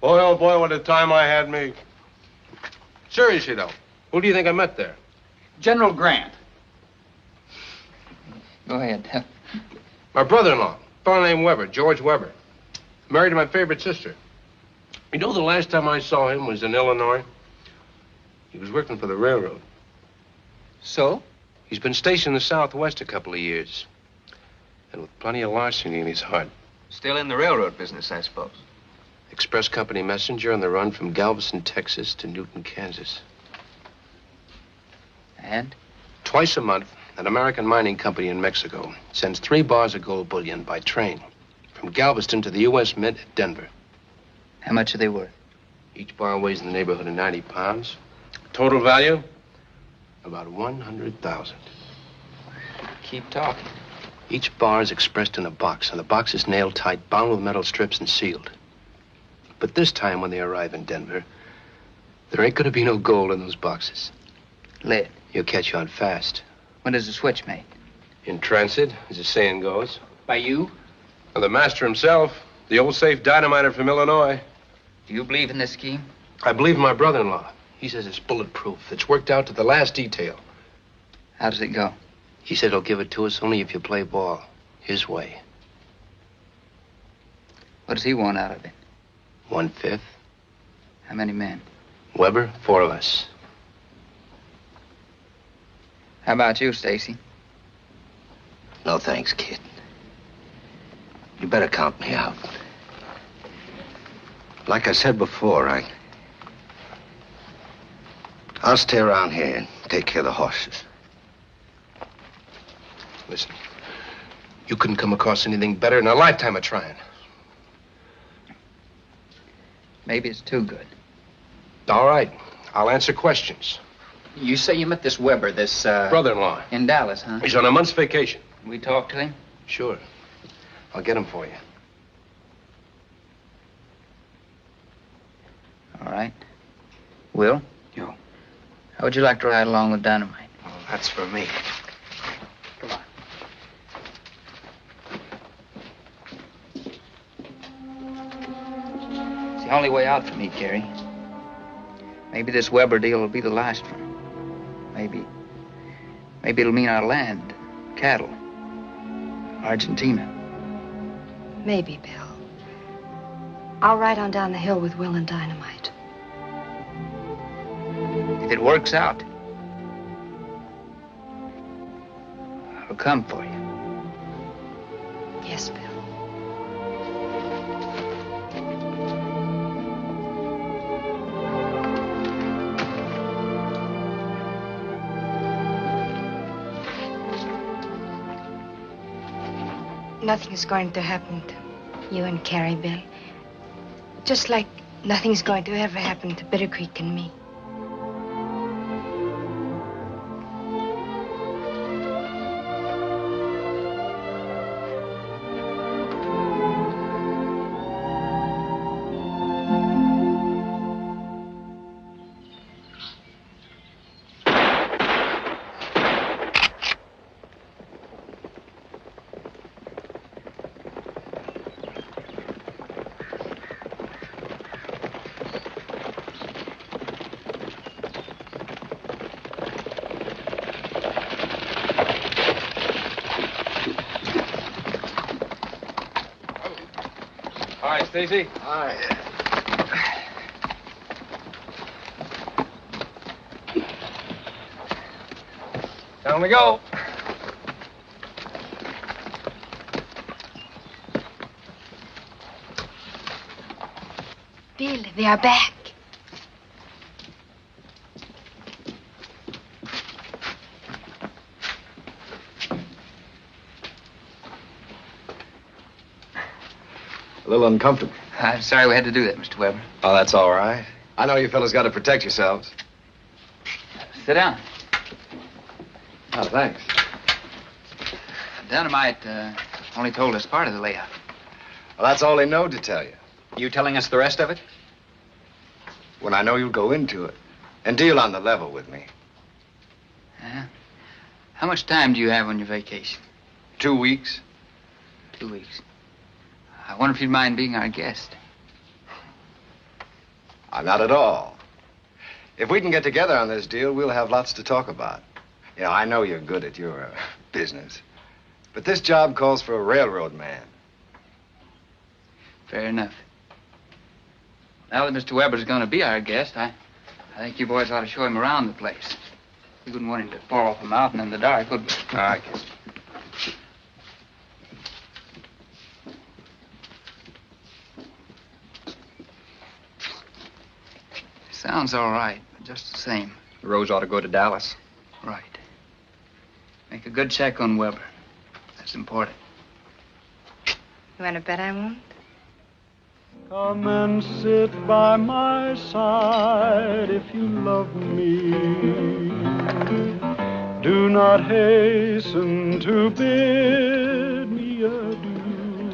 Boy, oh boy, what a time I had me. Seriously, though, who do you think I met there? General Grant. Go ahead. My brother-in-law, a fellow named Weber, George Weber. Married to my favorite sister. You know, the last time I saw him was in Illinois. He was working for the railroad. So? He's been stationed in the Southwest a couple of years. And with plenty of larceny in his heart. Still in the railroad business, I suppose. Express company messenger on the run from Galveston, Texas to Newton, Kansas. And? Twice a month, an American mining company in Mexico sends 3 bars of gold bullion by train from Galveston to the U.S. Mint at Denver. How much are they worth? Each bar weighs in the neighborhood of 90 pounds. Total value? About 100,000. Keep talking. Each bar is expressed in a box, and the box is nailed tight, bound with metal strips, and sealed. But this time, when they arrive in Denver, there ain't gonna be no gold in those boxes. Lead. You'll catch on fast. When is the switch made? In transit, as the saying goes. By you? And the master himself, the old safe dynamiter from Illinois. Do you believe in this scheme? I believe in my brother-in-law. He says it's bulletproof. It's worked out to the last detail. How does it go? He said he'll give it to us only if you play ball. His way. What does he want out of it? 1/5. How many men? Weber, 4 of us. How about you, Stacy? No thanks, kid. You better count me out. Like I said before, I'll stay around here and take care of the horses. Listen, you couldn't come across anything better in a lifetime of trying. Maybe it's too good. All right, I'll answer questions. You say you met this Weber, this, brother-in-law. In Dallas, huh? He's on a month's vacation. Can we talk to him? Sure. I'll get him for you. All right. Will? You. How would you like to ride along with Dynamite? Oh, that's for me. Come on. It's the only way out for me, Gary. Maybe this Weber deal will be the last one. Maybe it'll mean our land, cattle, Argentina. Maybe, Bill. I'll ride on down the hill with Will and Dynamite. If it works out, I'll come for you. Yes, Bill. Nothing is going to happen to you and Carrie, Bill. Just like nothing's going to ever happen to Bitter Creek and me. Hi, Stacy. Hi. Down we go. Bill, they are back. A little uncomfortable. I'm sorry we had to do that, Mr. Weber. Oh, that's all right. I know you fellas got to protect yourselves. Sit down. Oh, thanks. Dynamite only told us part of the layout. Well, that's all they know to tell you. You telling us the rest of it? When I know you'll go into it and deal on the level with me. Yeah. How much time do you have on your vacation? 2 weeks. 2 weeks. I wonder if you'd mind being our guest. Not at all. If we can get together on this deal, we'll have lots to talk about. Yeah, I know you're good at your business. But this job calls for a railroad man. Fair enough. Now that Mr. Weber's going to be our guest, I think you boys ought to show him around the place. We wouldn't want him to fall off a mountain in the dark, would we? I guess. Sounds all right, but just the same. The Rose ought to go to Dallas. Right. Make a good check on Weber. That's important. You want to bet I won't? Come and sit by my side if you love me. Do not hasten to bid me adieu.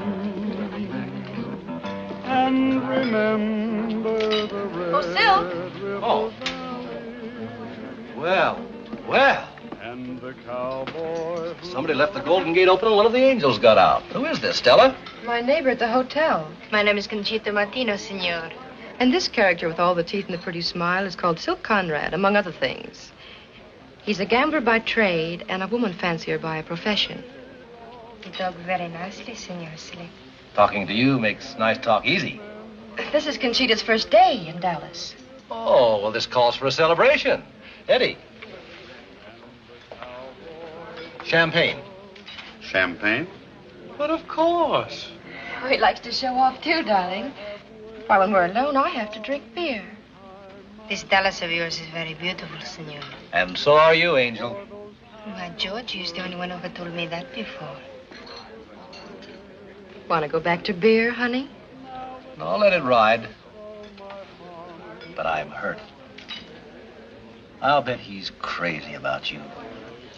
And remember the red Oh. Well, well. And the cowboy. Somebody left the Golden Gate open and one of the angels got out. Who is this, Stella? My neighbor at the hotel. My name is Conchita Martino, senor. And this character with all the teeth and the pretty smile is called Silk Conrad, among other things. He's a gambler by trade and a woman fancier by profession. You talk very nicely, senor Silly. Talking to you makes nice talk easy. This is Conchita's first day in Dallas. Oh, well, this calls for a celebration. Eddie. Champagne. Champagne? But of course. Oh, he likes to show off, too, darling. Why, when we're alone, I have to drink beer. This Dallas of yours is very beautiful, senor. And so are you, Angel. Why, George, you're the only one who ever told me that before. Want to go back to beer, honey? No, let it ride. But I'm hurt. I'll bet he's crazy about you.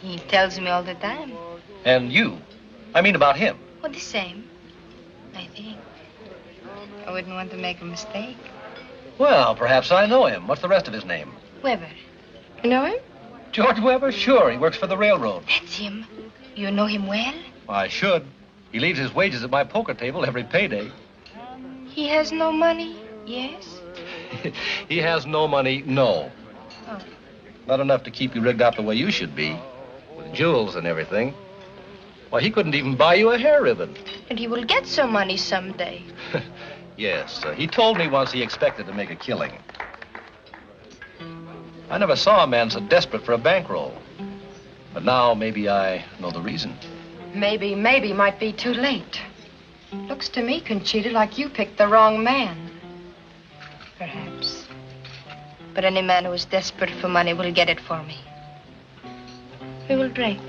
He tells me all the time. And you. I mean about him. Well, the same, I think. I wouldn't want to make a mistake. Well, perhaps I know him. What's the rest of his name? Weber. You know him? George Weber? Sure, he works for the railroad. That's him. You know him well? I should. He leaves his wages at my poker table every payday. He has no money, yes? He has no money, no. Oh. Not enough to keep you rigged up the way you should be, with jewels and everything. Why, he couldn't even buy you a hair ribbon. And he will get some money someday. Yes, he told me once he expected to make a killing. I never saw a man so desperate for a bankroll. But now maybe I know the reason. Maybe might be too late. Looks to me, Conchita, like you picked the wrong man. Perhaps. But any man who is desperate for money will get it for me. We will drink.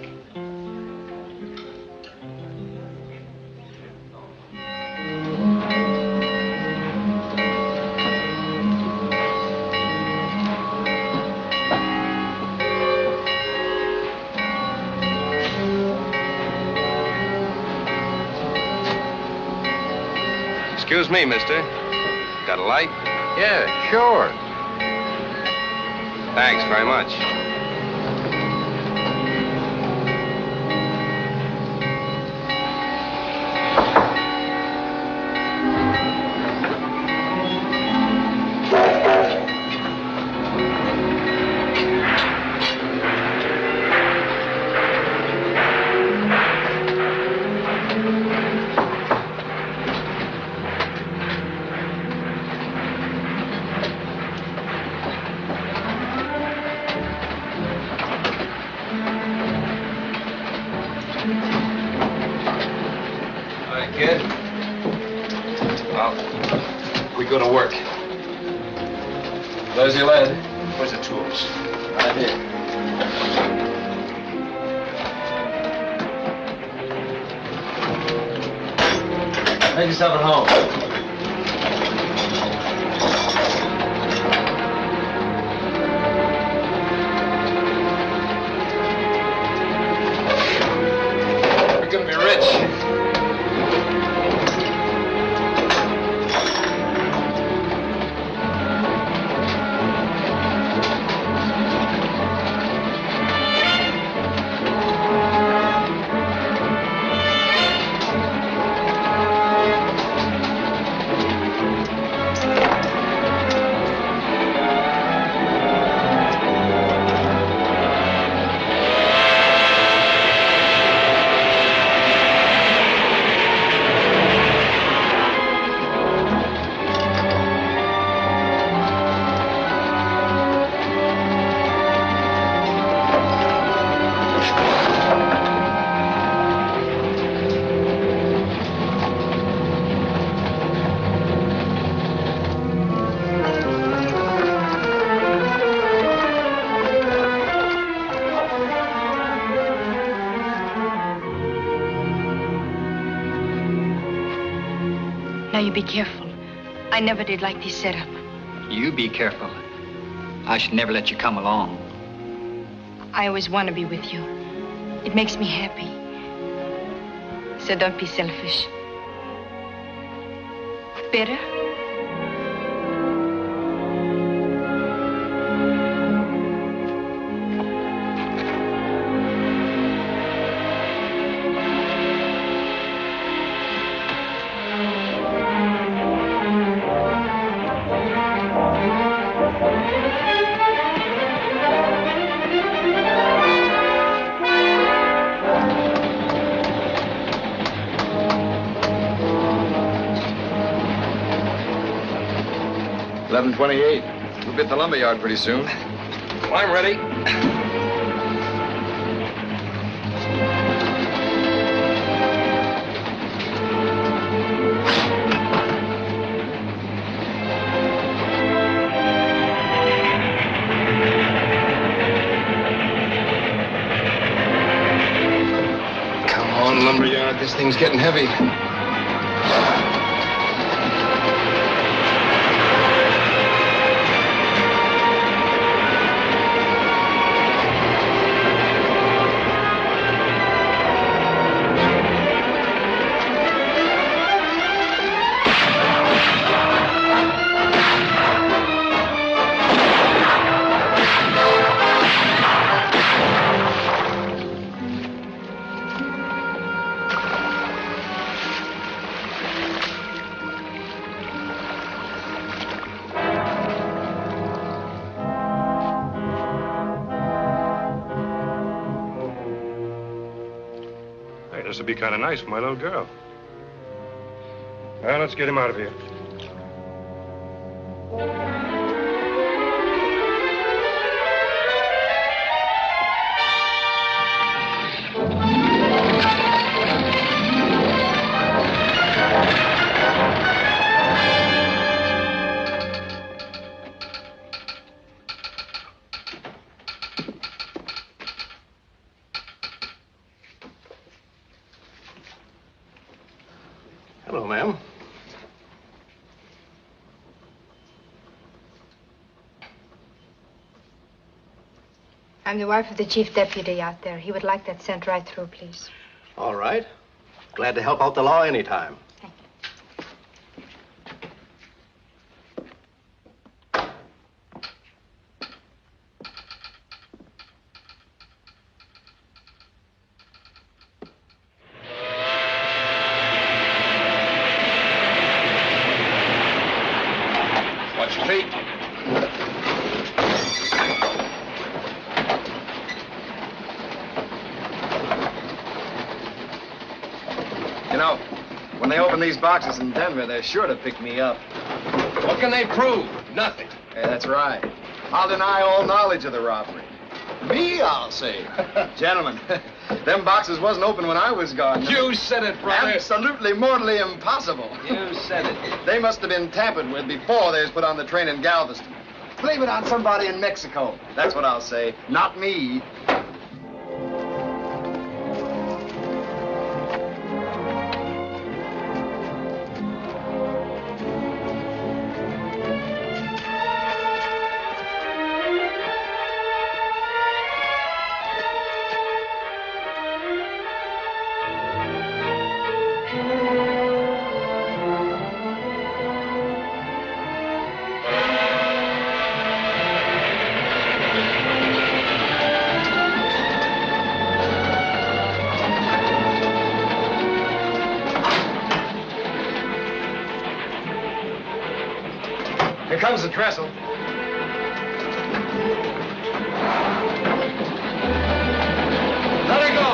Excuse me, mister. Got a light? Yeah, sure. Thanks very much. Kid? Well, we go to work. There's your lead. Where's the tools? Right here. Make yourself at home. We're gonna be rich. Now you be careful. I never did like this setup. You be careful. I should never let you come along. I always want to be with you. It makes me happy. So don't be selfish. Better? We'll be at the lumberyard pretty soon. Well, I'm ready. Come on, lumberyard. This thing's getting heavy. This would be kind of nice for my little girl. Well, let's get him out of here. Hello, ma'am. I'm the wife of the chief deputy out there. He would like that sent right through, please. All right. Glad to help out the law anytime. Watch your feet. You know, when they open these boxes in Denver, they're sure to pick me up. What can they prove? Nothing. Hey, that's right. I'll deny all knowledge of the robbery. Me, I'll say. Gentlemen, them boxes wasn't open when I was gone. You said it, brother. Absolutely, mortally impossible. You said it. They must have been tampered with before they was put on the train in Galveston. Blame it on somebody in Mexico. That's what I'll say. Not me. Here comes the trestle. Let her go.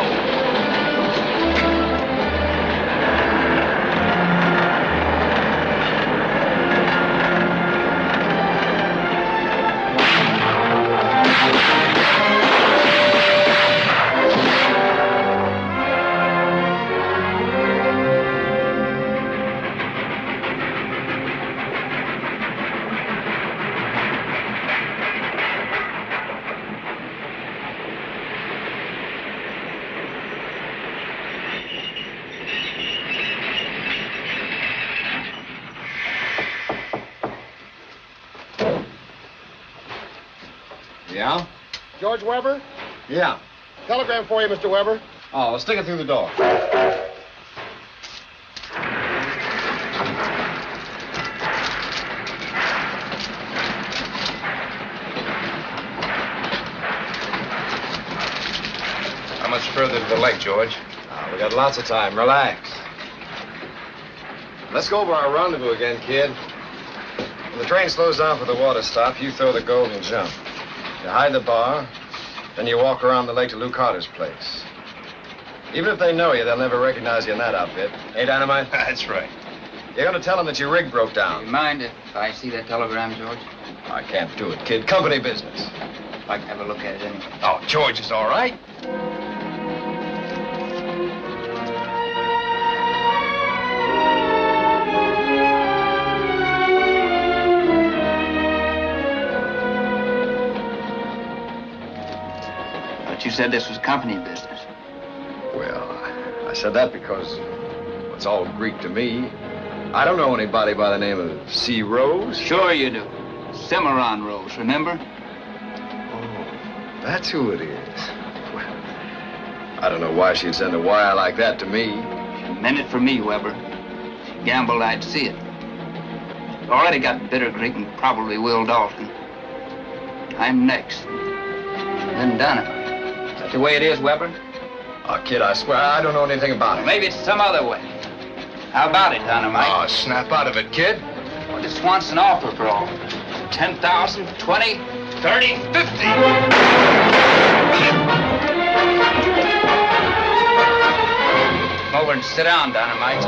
Yeah? George Weber? Yeah. Telegram for you, Mr. Weber. Oh, well, stick it through the door. How much further to the lake, George? We got lots of time. Relax. Let's go over our rendezvous again, kid. When the train slows down for the water stop, you throw the gold and jump. You hide the bar, then you walk around the lake to Lou Carter's place. Even if they know you, they'll never recognize you in that outfit. Hey, Dynamite? That's right. You're going to tell them that your rig broke down. Do you mind if I see that telegram, George? I can't do it, kid. Company business. If I can have a look at it anyway. Oh, George is all right. But you said this was company business. Well, I said that because it's all Greek to me. I don't know anybody by the name of C. Rose. Sure you do. Cimarron Rose, remember? That's who it is. Well, I don't know why she'd send a wire like that to me. She meant it for me, Weber. She gambled I'd see it. Already got Bitter Creek and probably Will Dalton. I'm next. Then Dynamite. Is that the way it is, Weber? Oh, kid, I swear, I don't know anything about it. Maybe it's some other way. How about it, Dynamite? Oh, snap out of it, kid. What does Swanson offer for all? 10,000, 20, 30, 50. Come over and sit down, Dynamite.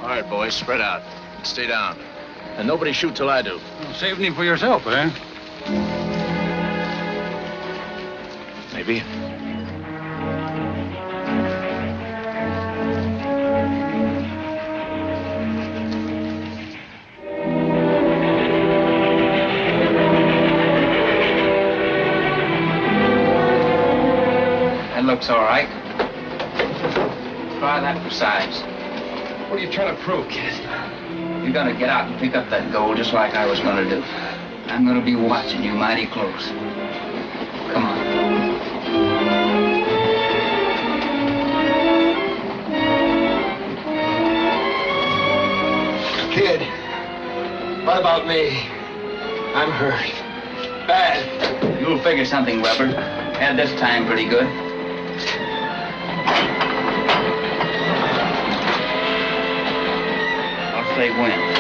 All right, boys, spread out. Stay down. And nobody shoot till I do. Saving him for yourself, eh? Maybe. That looks all right. Try that for size. What are you trying to prove, kid? You're gonna get out and pick up that gold just like I was gonna do. I'm gonna be watching you mighty close. Come on. Kid, what about me? I'm hurt. Bad. You'll figure something, Weber. Had this time pretty good. I'll say when.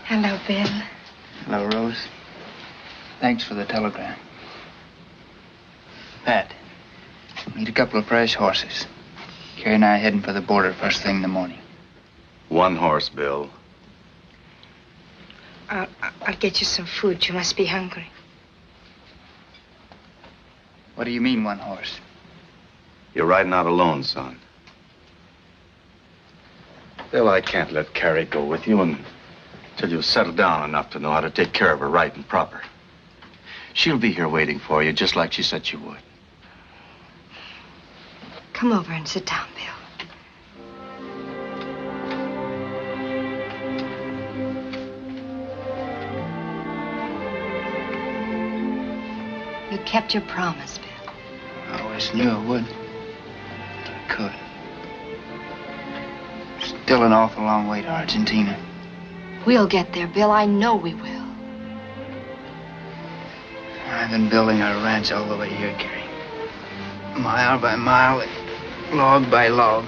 Hello, Bill. Hello, Rose. Thanks for the telegram. Pat, need a couple of fresh horses. Carrie and I are heading for the border first thing in the morning. One horse, Bill. I'll get you some food. You must be hungry. What do you mean, one horse? You're riding out alone, son. Bill, I can't let Carrie go with you until you've settled down enough to know how to take care of her right and proper. She'll be here waiting for you, just like she said she would. Come over and sit down, Bill. You kept your promise, Bill. I always knew I would. If I could. Still an awful long way to Argentina. We'll get there, Bill. I know we will. I've been building our ranch all the way here, Carrie. Mile by mile, and log by log.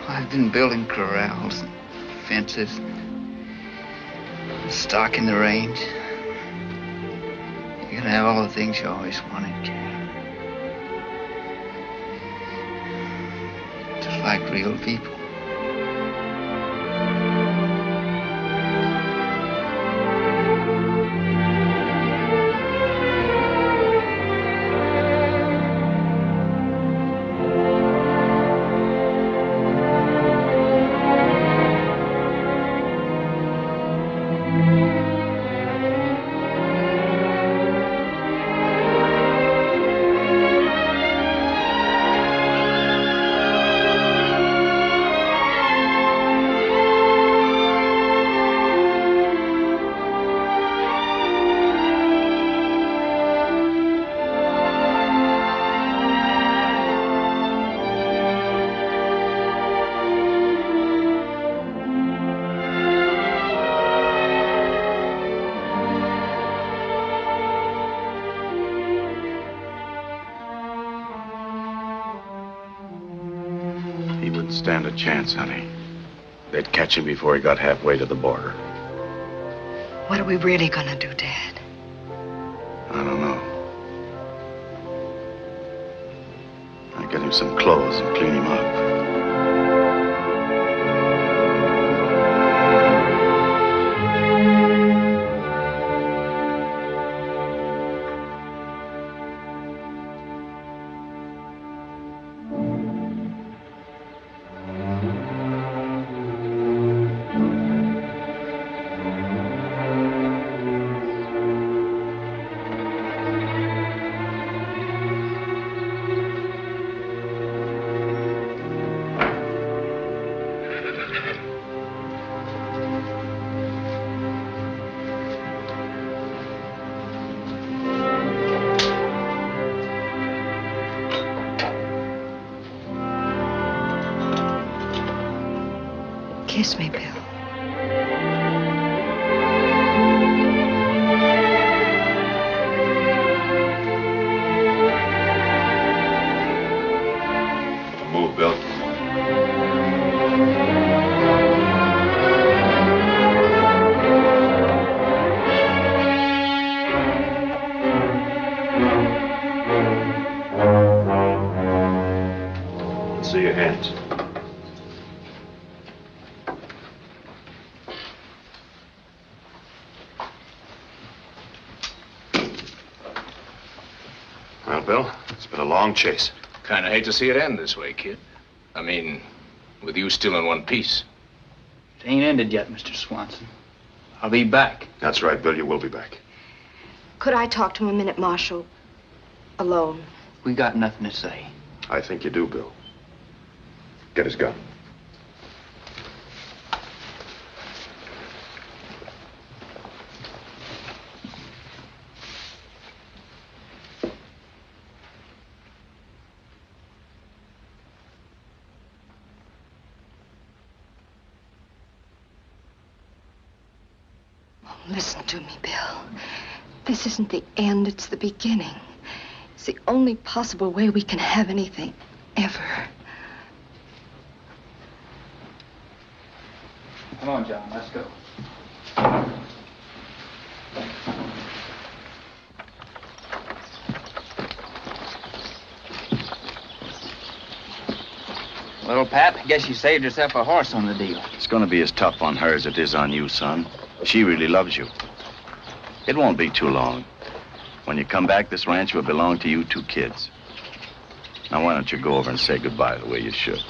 I've been building corrals, and fences, and stock in the range. You can have all the things you always wanted, Carrie. Just like real people. Stand a chance, honey. They'd catch him before he got halfway to the border. What are we really gonna do, Dad? I don't know. I get him some clothes and clean him up. Kiss me, Bill. Move, Bill. Let's see your hands. Well, Bill, it's been a long chase. Kind of hate to see it end this way, kid. I mean, with you still in one piece. It ain't ended yet, Mr. Swanson. I'll be back. That's right, Bill. You will be back. Could I talk to him a minute, Marshal? Alone. We got nothing to say. I think you do, Bill. Get his gun. Listen to me, Bill. This isn't the end, it's the beginning. It's the only possible way we can have anything, ever. Come on, John, let's go. Well, Pap, I guess you saved yourself a horse on the deal. It's going to be as tough on her as it is on you, son. She really loves you. It won't be too long. When you come back, this ranch will belong to you two kids. Now, why don't you go over and say goodbye the way you should?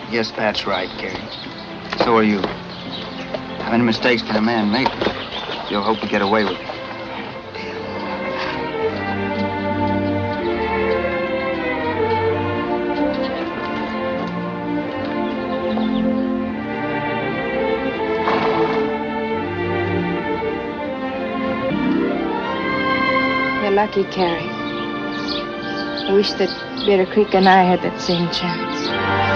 I guess that's right, Gary. So are you. How many mistakes can a man make? You'll hope to get away with it. You're lucky, Carrie. I wish that Bitter Creek and I had that same chance.